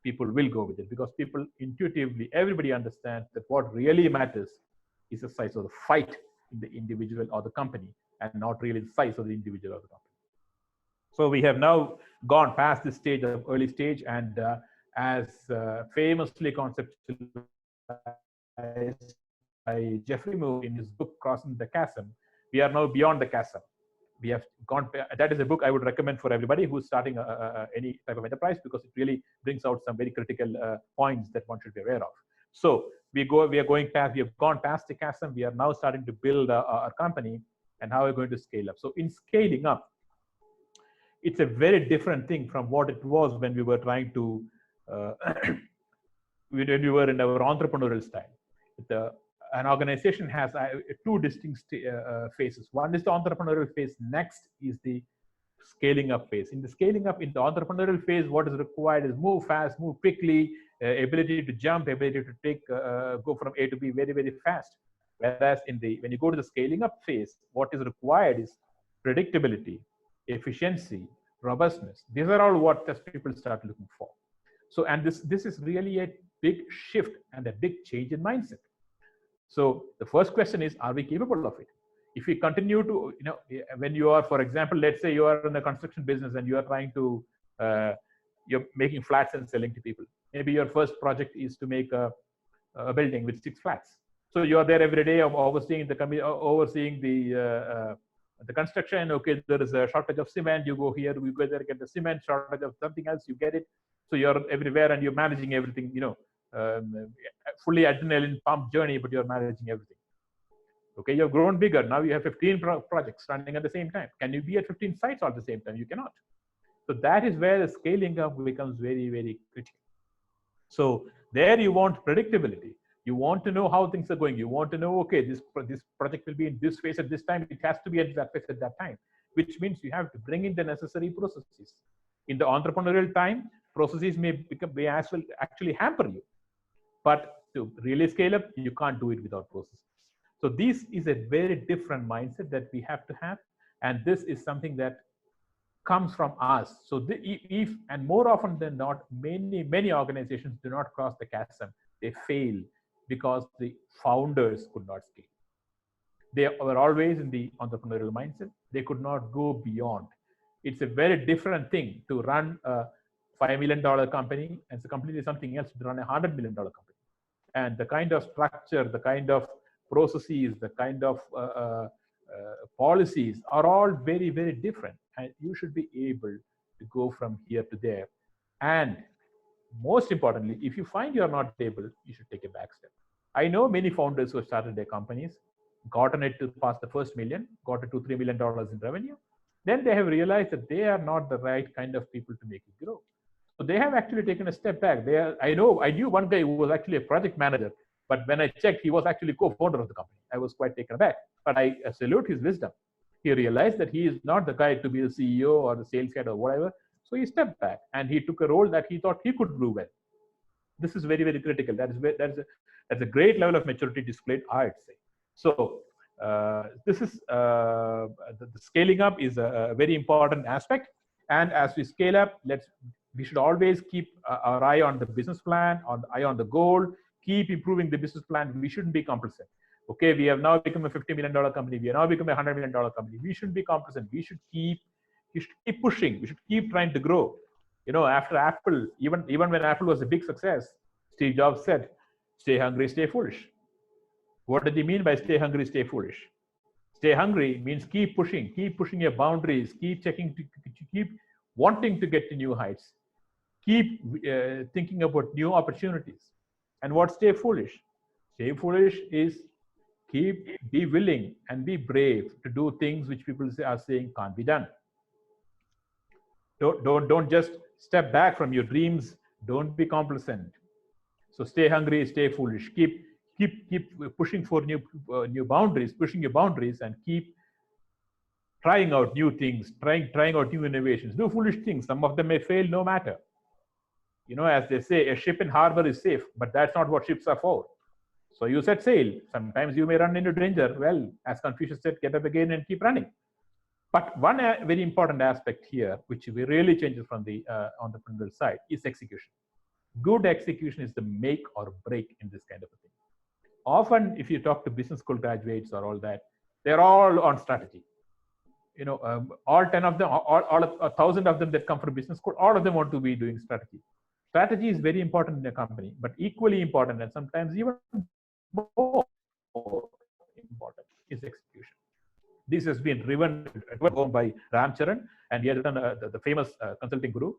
people will go with it, because people intuitively, everybody understands that what really matters is the size of the fight in the individual or the company, and not really the size of the individual or the company. So we have now gone past this stage of early stage, and as famously conceptualized by Jeffrey Moore in his book Crossing the Chasm, we are now beyond the chasm. We have gone. That is a book I would recommend for everybody who's starting any type of enterprise, because it really brings out some very critical points that one should be aware of. So we have gone past the chasm. We are now starting to build our company, and how we're going to scale up. So in scaling up, it's a very different thing from what it was when we were trying to, when we were in our entrepreneurial style. An organization has two distinct phases. One is the entrepreneurial phase. Next is the scaling up phase. In the scaling up, in the entrepreneurial phase, what is required is move fast, move quickly, ability to jump, ability to go from A to B very, very fast. Whereas when you go to the scaling up phase, what is required is predictability, efficiency, robustness. These are all what people start looking for. So, and this is really a big shift and a big change in mindset. So the first question is, are we capable of it? If we continue to, when you are, for example, let's say you are in the construction business and you are trying to, you're making flats and selling to people. Maybe your first project is to make a building with 6 flats. So you are there every day overseeing the construction. Okay, there is a shortage of cement. You go here, you go there, get the cement. Shortage of something else, you get it. So you're everywhere and you're managing everything. Fully adrenaline pump journey, but you're managing everything. Okay, you've grown bigger. Now you have 15 projects running at the same time. Can you be at 15 sites all at the same time? You cannot. So that is where the scaling up becomes very, very critical. So there you want predictability. You want to know how things are going. You want to know, okay, this project will be in this phase at this time. It has to be at that phase at that time, which means you have to bring in the necessary processes. In the entrepreneurial time, processes may as well actually hamper you. But to really scale up, you can't do it without processes. So this is a very different mindset that we have to have. And this is something that comes from us. So if and more often than not, many organizations do not cross the chasm. They fail because the founders could not scale. They were always in the entrepreneurial mindset. They could not go beyond. It's a very different thing to run a $5 million company, and it's completely something else to run a $100 million company. And the kind of structure, the kind of processes, the kind of policies are all very, very different. And you should be able to go from here to there. And most importantly, if you find you're not able, you should take a back step. I know many founders who started their companies, gotten it to pass the first million, got it to $3 million in revenue. Then they have realized that they are not the right kind of people to make it grow. So they have actually taken a step back. I knew one guy who was actually a project manager, but when I checked, he was actually co-founder of the company. I was quite taken aback, but I salute his wisdom. He realized that he is not the guy to be the CEO or the sales head or whatever. So he stepped back and he took a role that he thought he could do well. This is very, very critical. That's a great level of maturity displayed, I'd say. So this is the scaling up is a very important aspect. And as we scale up, we should always keep our eye on the business plan, eye on the goal, keep improving the business plan. We shouldn't be complacent. Okay, we have now become a $50 million company. We have now become a $100 million company. We shouldn't be complacent. We should keep pushing. We should keep trying to grow. After Apple, even when Apple was a big success, Steve Jobs said, "Stay hungry, stay foolish." What did he mean by stay hungry, stay foolish? Stay hungry means keep pushing your boundaries, keep wanting to get to new heights, keep thinking about new opportunities. And what stay foolish? Stay foolish is be willing and be brave to do things which people are saying can't be done. Don't just step back from your dreams. Don't be complacent. So stay hungry, stay foolish. Keep pushing for new boundaries, pushing your boundaries, and keep trying out new things, trying out new innovations. Do foolish things. Some of them may fail, no matter. As they say, a ship in harbor is safe, but that's not what ships are for. So you set sail. Sometimes you may run into danger. Well, as Confucius said, get up again and keep running. But one very important aspect here, which really changes from the entrepreneurial side, is execution. Good execution is the make or break in this kind of a thing. Often, if you talk to business school graduates or all that, they're all on strategy. All 10 of them, all 1,000 of them that come from business school, all of them want to be doing strategy. Strategy is very important in a company, but equally important, and sometimes even more important, is execution. This has been driven by Ram Charan, and he has written the famous consulting guru.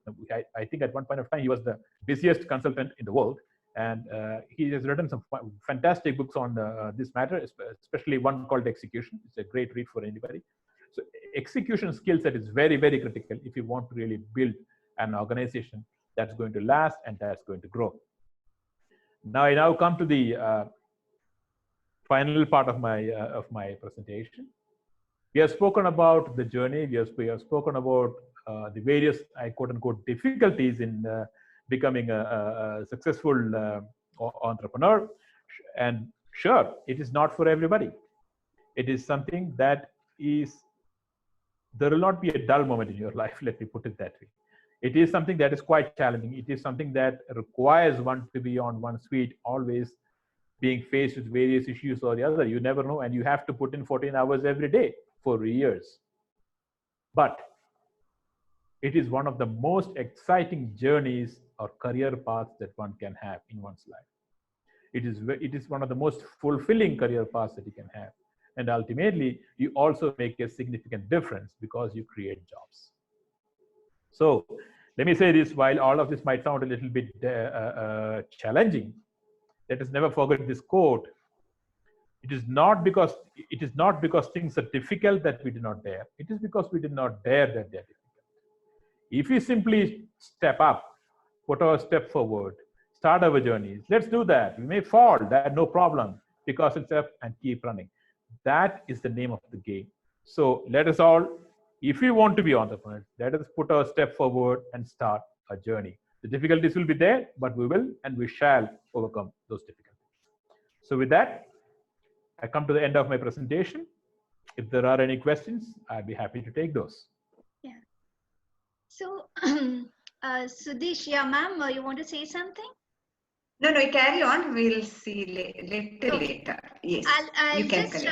I think at one point of time he was the busiest consultant in the world, and he has written some fantastic books on this matter, especially one called Execution. It's a great read for anybody. So execution skill set is very, very critical if you want to really build an organization that's going to last and that's going to grow. Now I come to the final part of my presentation. We have spoken about the journey. We have spoken about the various, quote unquote, difficulties in becoming a successful entrepreneur. And sure, it is not for everybody. It is something that there will not be a dull moment in your life, let me put it that way. It is something that is quite challenging. It is something that requires one to be on one's feet, always being faced with various issues or the other. You never know, and you have to put in 14 hours every day for years. But it is one of the most exciting journeys or career paths that one can have in one's life. It is one of the most fulfilling career paths that you can have. And ultimately, you also make a significant difference because you create jobs. So let me say this, while all of this might sound a little bit challenging, let us never forget this quote. It is not because things are difficult that we do not dare. It is because we did not dare that they're difficult. If we simply step up, put our step forward, start our journeys, let's do that. We may fall, that no problem, because it's up and keep running. That is the name of the game. So let us all, if we want to be entrepreneurs, let us put our step forward and start a journey. The difficulties will be there, but we will and we shall overcome those difficulties. So with that, I come to the end of my presentation. If there are any questions, I'd be happy to take those. Yeah. So, Sudesh, yeah, ma'am, you want to say something? No, carry on. We'll see little later. Yes, I'll you can just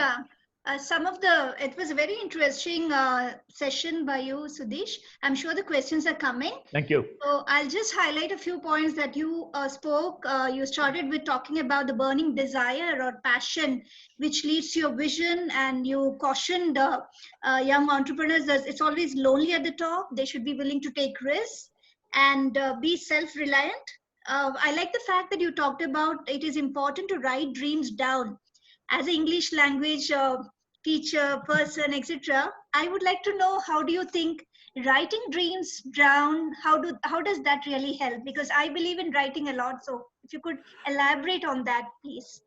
It was a very interesting session by you, Sudesh. I'm sure the questions are coming. Thank you. So I'll just highlight a few points that you spoke. You started with talking about the burning desire or passion, which leads to your vision, and you cautioned young entrepreneurs that it's always lonely at the top. They should be willing to take risks and be self-reliant. I like the fact that you talked about it is important to write dreams down. As an English language teacher, person, etc., I would like to know, how do you think writing dreams down, how does that really help? Because I believe in writing a lot. So if you could elaborate on that, please.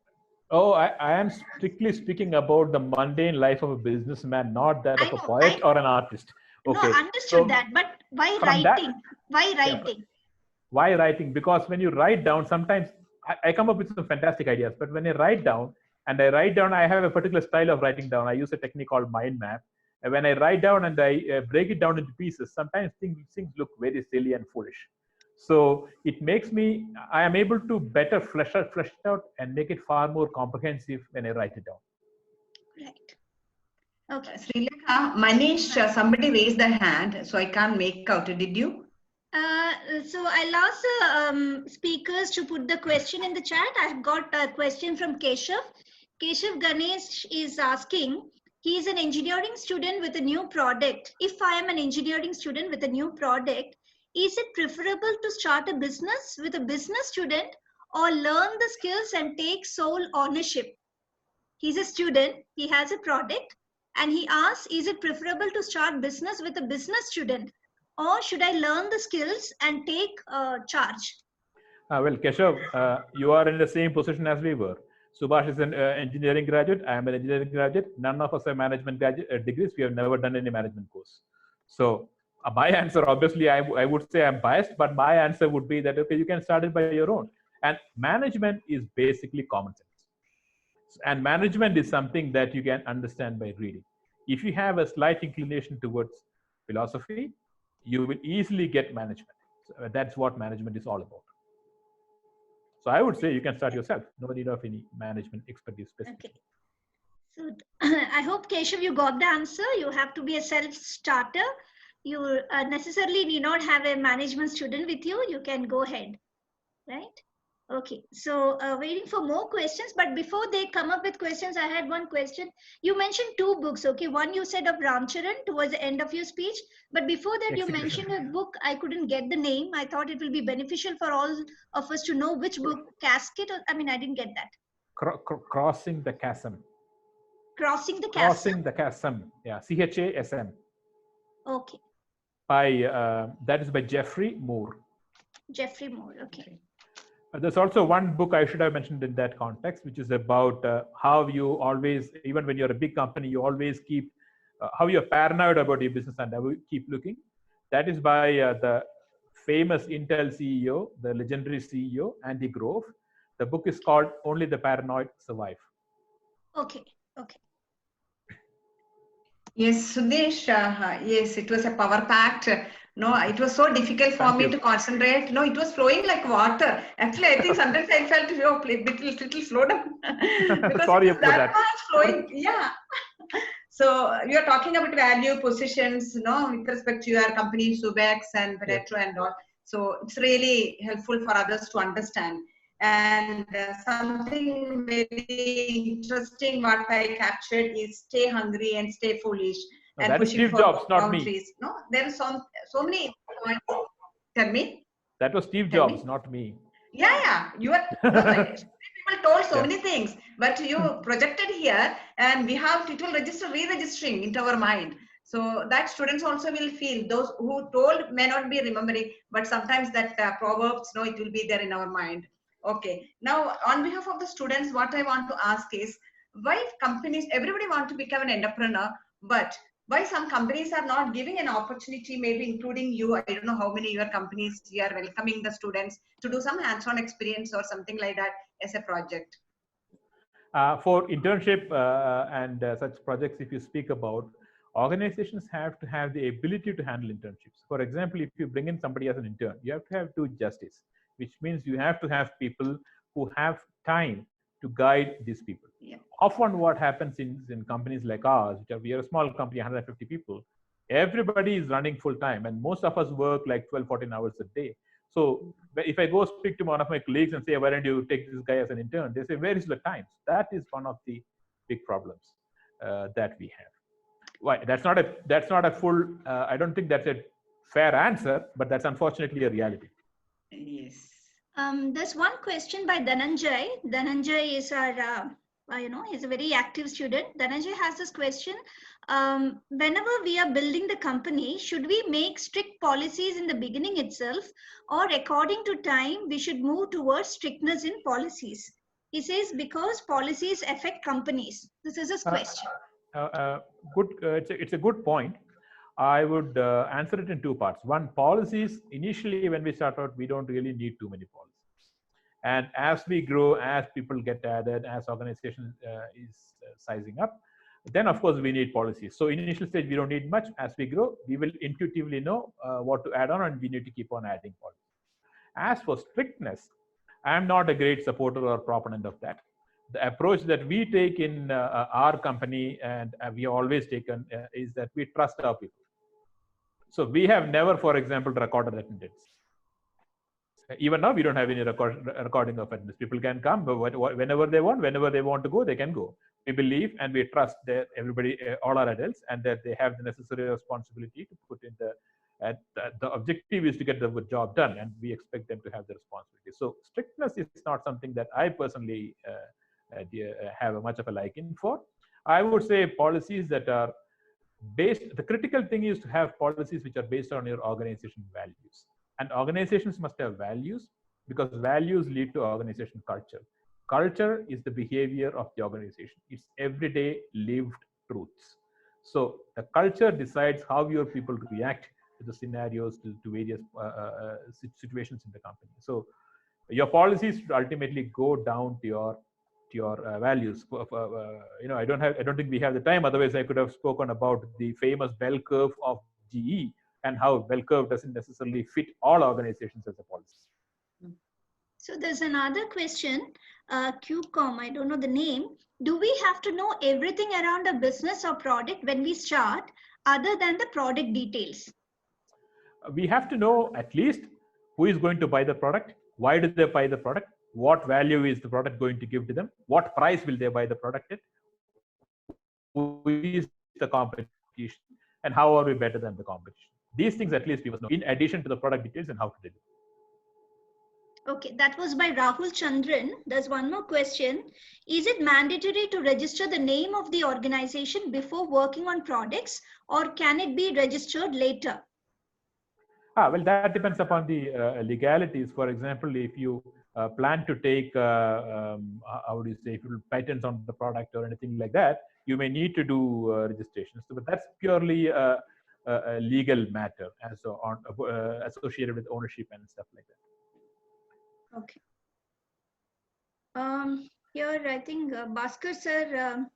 Oh, I am strictly speaking about the mundane life of a businessman, not that I of a know, poet or an artist. no, Okay. understood So that, but why from that, writing? Why yeah, writing? why writing? Because when you write down, sometimes I come up with some fantastic ideas, but when I write down, I have a particular style of writing down. I use a technique called mind map. And when I write down and I break it down into pieces, sometimes things look very silly and foolish. So it makes me, I am able to better flesh it out and make it far more comprehensive when I write it down. Right. Okay. Srilekha, Manish, somebody raised their hand, so I can't make out. Did you? So I'll ask the speakers to put the question in the chat. I've got a question from Keshav. Keshav Ganesh is asking, he is an engineering student with a new product. If I am an engineering student with a new product, is it preferable to start a business with a business student or learn the skills and take sole ownership? He's a student, he has a product, and he asks, is it preferable to start business with a business student, or should I learn the skills and take charge? Well, Keshav, you are in the same position as we were. Subhash is an engineering graduate. I am an engineering graduate. None of us have management degrees. We have never done any management course. So my answer, obviously, I would say I'm biased, but my answer would be that, okay, you can start it by your own. And management is basically common sense. And management is something that you can understand by reading. If you have a slight inclination towards philosophy, you will easily get management. So that's what management is all about. So I would say you can start yourself. No need of any management expertise specifically. Okay. So I hope, Keshav, you got the answer. You have to be a self-starter. You necessarily need not have a management student with you. You can go ahead, right? Okay, so waiting for more questions, but before they come up with questions, I had one question. You mentioned two books, okay? One you said of Ramcharan towards the end of your speech, but before that you mentioned a book. I couldn't get the name. I thought it will be beneficial for all of us to know which book. Casket, I didn't get that. Crossing the Chasm. Crossing the Chasm? Crossing the Chasm, yeah, CHASM. Okay. That is by Jeffrey Moore. Jeffrey Moore, okay. There's also one book I should have mentioned in that context, which is about how you always, even when you're a big company, you always keep, how you're paranoid about your business and how you keep looking. That is by the famous Intel CEO, the legendary CEO, Andy Grove. The book is called Only the Paranoid Survive. Okay, okay. Yes, Sudesh, yes, it was a power packed. No, it was so difficult for me to concentrate. No, it was flowing like water. Actually, I think sometimes I felt, little slow down. Because sorry about that. Much flowing. Yeah. So we are talking about value positions, with respect to your company, Subex and Retro and all. So it's really helpful for others to understand. And something very interesting what I captured is stay hungry and stay foolish. No, and that is Steve Jobs, not me. No, there are so many points. Tell me. That was Steve Jobs, not me. Yeah, you are. People told so many things, but you projected here, and we have it will register re-registering into our mind. So that students also will feel, those who told may not be remembering, but sometimes that proverbs, it will be there in our mind. Okay. Now, on behalf of the students, what I want to ask is, why companies, everybody want to become an entrepreneur, but why some companies are not giving an opportunity, maybe including you, I don't know how many your companies you are welcoming the students to do some hands-on experience or something like that as a project? For internship and such projects, if you speak about, organizations have to have the ability to handle internships. For example, if you bring in somebody as an intern, you have to have two justice, which means you have to have people who have time to guide these people. Yeah. Often what happens in companies like ours, we are a small company, 150 people, everybody is running full time, and most of us work like 12, 14 hours a day. So if I go speak to one of my colleagues and say, why don't you take this guy as an intern? They say, where is the time? That is one of the big problems that we have. Why? That's not a full, I don't think that's a fair answer, but that's unfortunately a reality. Yes. There's one question by Dhananjay. Dhananjay is our, he's a very active student. Dhananjay has this question. Whenever we are building the company, should we make strict policies in the beginning itself, or according to time, we should move towards strictness in policies? He says, because policies affect companies. This is his question. It's a good point. I would answer it in two parts. One, policies, initially when we start out, we don't really need too many policies. And as we grow, as people get added, as organization is sizing up, then of course we need policies. So initial stage, we don't need much. As we grow, we will intuitively know what to add on, and we need to keep on adding policies. As for strictness, I'm not a great supporter or proponent of that. The approach that we take in our company, and we have always taken, is that we trust our people. So we have never, for example, recorded attendance. Even now, we don't have any recording of attendance. People can come whenever they want to go, they can go. We believe and we trust that everybody, all our adults, and that they have the necessary responsibility to put in the objective is to get the job done, and we expect them to have the responsibility. So strictness is not something that I personally have much of a liking for. I would say policies that are based, the critical thing is to have policies which are based on your organization values. And organizations must have values, because values lead to organization culture. Culture is the behavior of the organization. It's everyday lived truths. So the culture decides how your people react to the scenarios, to various situations in the company. So your policies should ultimately go down to your values. I don't think we have the time. Otherwise, I could have spoken about the famous bell curve of GE and how bell curve doesn't necessarily fit all organizations as a policy. So there's another question, QCOM, I don't know the name. Do we have to know everything around a business or product when we start, other than the product details? We have to know at least who is going to buy the product, why do they buy the product, what value is the product going to give to them, what price will they buy the product at, who is the competition, and how are we better than the competition. These things at least we must know, in addition to the product details and how to deliver. Okay, that was by Rahul Chandran. There's one more question. Is it mandatory to register the name of the organization before working on products, or can it be registered later? Well, that depends upon the legalities. For example, if you plan to take, how would you say, if you patents on the product or anything like that, you may need to do registrations. So, but that's purely a legal matter, as associated with ownership and stuff like that. Okay. Here, I think Bhaskar sir,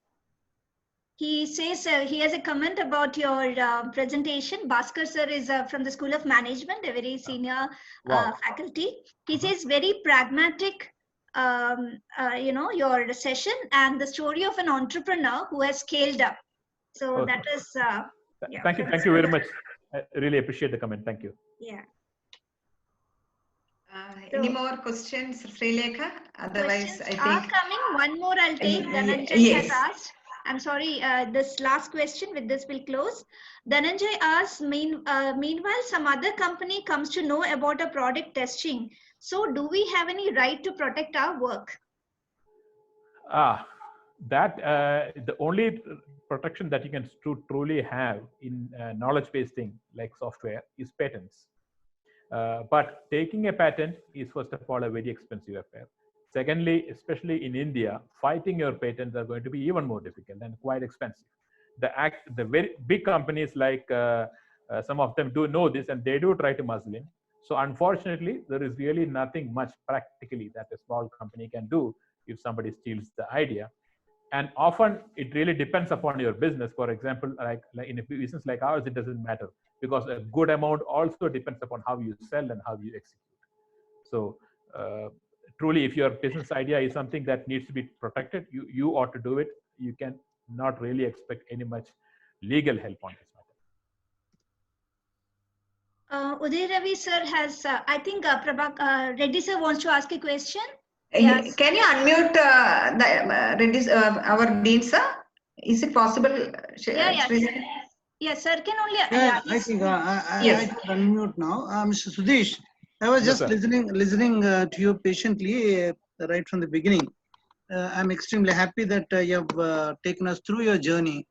he says he has a comment about your presentation. Bhaskar sir is from the School of Management, a very senior faculty. He says very pragmatic, your session and the story of an entrepreneur who has scaled up. So that is. Yeah, thank you very much. I really appreciate the comment. Thank you. Yeah. Any more questions, Srilekha? Otherwise, I think are coming. One more I'll take. Dhananjay has asked. I'm sorry, this last question, with this we'll close. Dhananjay asks, meanwhile, some other company comes to know about a product testing. So do we have any right to protect our work? The only protection that you can truly have in knowledge-based thing like software is patents. But taking a patent is, first of all, a very expensive affair. Secondly, especially in India, fighting your patents are going to be even more difficult and quite expensive. The very big companies, like some of them do know this, and they do try to muzzle in. So unfortunately, there is really nothing much practically that a small company can do if somebody steals the idea. And often it really depends upon your business. For example, like in a business like ours, it doesn't matter, because a good amount also depends upon how you sell and how you execute. So truly, if your business idea is something that needs to be protected, you ought to do it. You can not really expect any much legal help on this matter. Uday Ravi sir has, I think Reddy sir wants to ask a question. Yes. Can you unmute our Dean sir? Is it possible? Yes, sir can only. I think I can unmute now. Mr. Sudesh, I was just listening to you patiently right from the beginning. I'm extremely happy that you have taken us through your journey.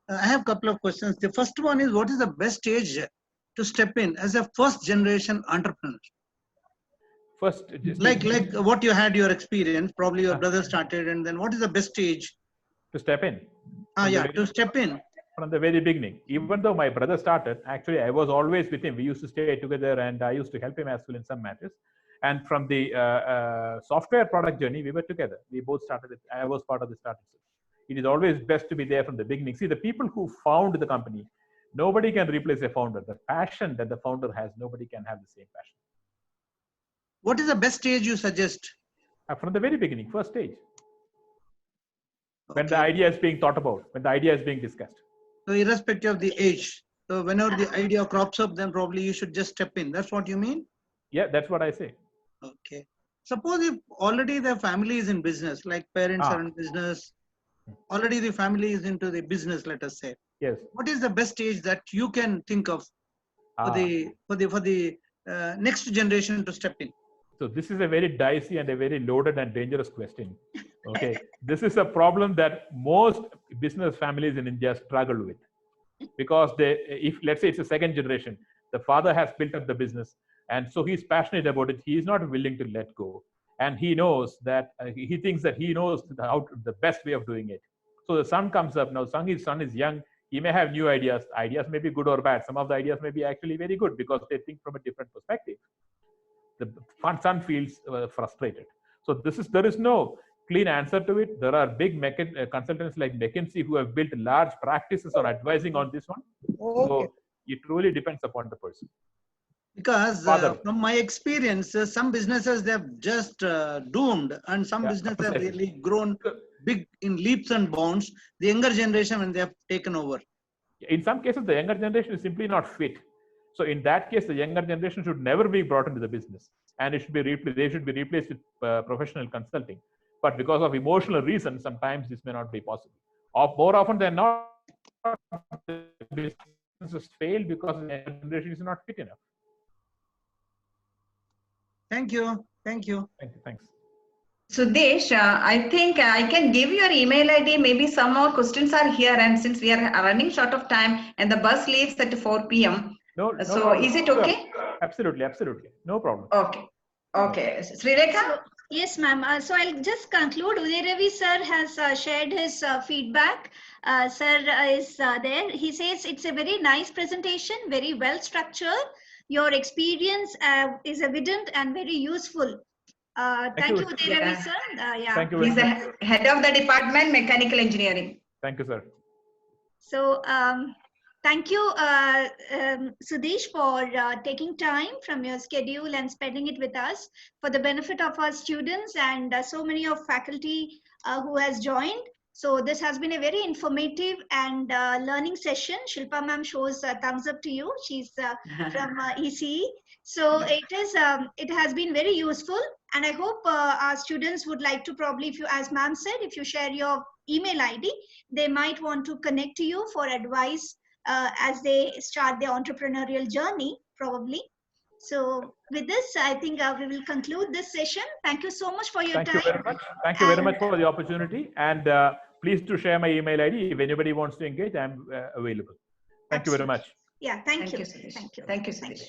I have a couple of questions. The first one is, what is the best stage to step in as a first generation entrepreneur? First, like what you had your experience, probably your brother started, and then what is the best stage to step in? To step in. From the very beginning. Even though my brother started, actually I was always with him. We used to stay together and I used to help him as well in some matters. And from the software product journey, we were together. We both started it. I was part of the startup. It is always best to be there from the beginning. See, the people who found the company, nobody can replace a founder. The passion that the founder has, nobody can have the same passion. What is the best stage you suggest? From the very beginning, first stage. When the idea is being thought about, when the idea is being discussed. So irrespective of the age, so whenever the idea crops up, then probably you should just step in. That's what you mean? Yeah, that's what I say. Okay. Suppose if already the family is in business, like parents are in business, already the family is into the business, let us say. Yes. What is the best stage that you can think of for the next generation to step in? So this is a very dicey and a very loaded and dangerous question. Okay, this is a problem that most business families in India struggle with, because if let's say it's a second generation, the father has built up the business, and so he's passionate about it. He is not willing to let go, and he knows that he thinks that he knows the best way of doing it. So the son comes up now. Son is young. He may have new ideas. Ideas may be good or bad. Some of the ideas may be actually very good because they think from a different perspective. The son feels frustrated. So there is no clean answer to it. There are big consultants like McKinsey who have built large practices on advising on this one. Okay. So it really depends upon the person. Because from my experience, some businesses they have just doomed, and some businesses have really grown big in leaps and bounds. The younger generation, when they have taken over. In some cases, the younger generation is simply not fit. So in that case, the younger generation should never be brought into the business, and it should be they should be replaced with professional consulting. But because of emotional reasons, sometimes this may not be possible. Or more often than not, businesses fail because the younger generation is not fit enough. Thank you. Thank you. Thanks. Sudesh, I think I can give your email ID. Maybe some more questions are here, and since we are running short of time and the bus leaves at 4 p.m. So is it okay? Absolutely, absolutely. No problem. Okay. Srilekha? Yes, ma'am. So I'll just conclude. Uday Ravi sir has shared his feedback. Sir is there. He says it's a very nice presentation, very well structured. Your experience is evident and very useful. Thank you, Uday Ravi sir. Thank you. He's the head of the department, mechanical engineering. Thank you, sir. So thank you, Sudesh, for taking time from your schedule and spending it with us for the benefit of our students and so many of faculty who has joined. So this has been a very informative and learning session. Shilpa ma'am shows thumbs up to you. She's from ECE. So it has been very useful, and I hope our students would like to probably, if you, as ma'am said, if you share your email ID, they might want to connect to you for advice as they start their entrepreneurial journey, probably. So with this, I think we will conclude this session. Thank you so much for your time. Thank you very much. Thank you very much for the opportunity. And please do share my email ID. If anybody wants to engage, I'm available. Thank you very much. Yeah, thank you. Thank you, Sudesh. Thank you, Sudesh.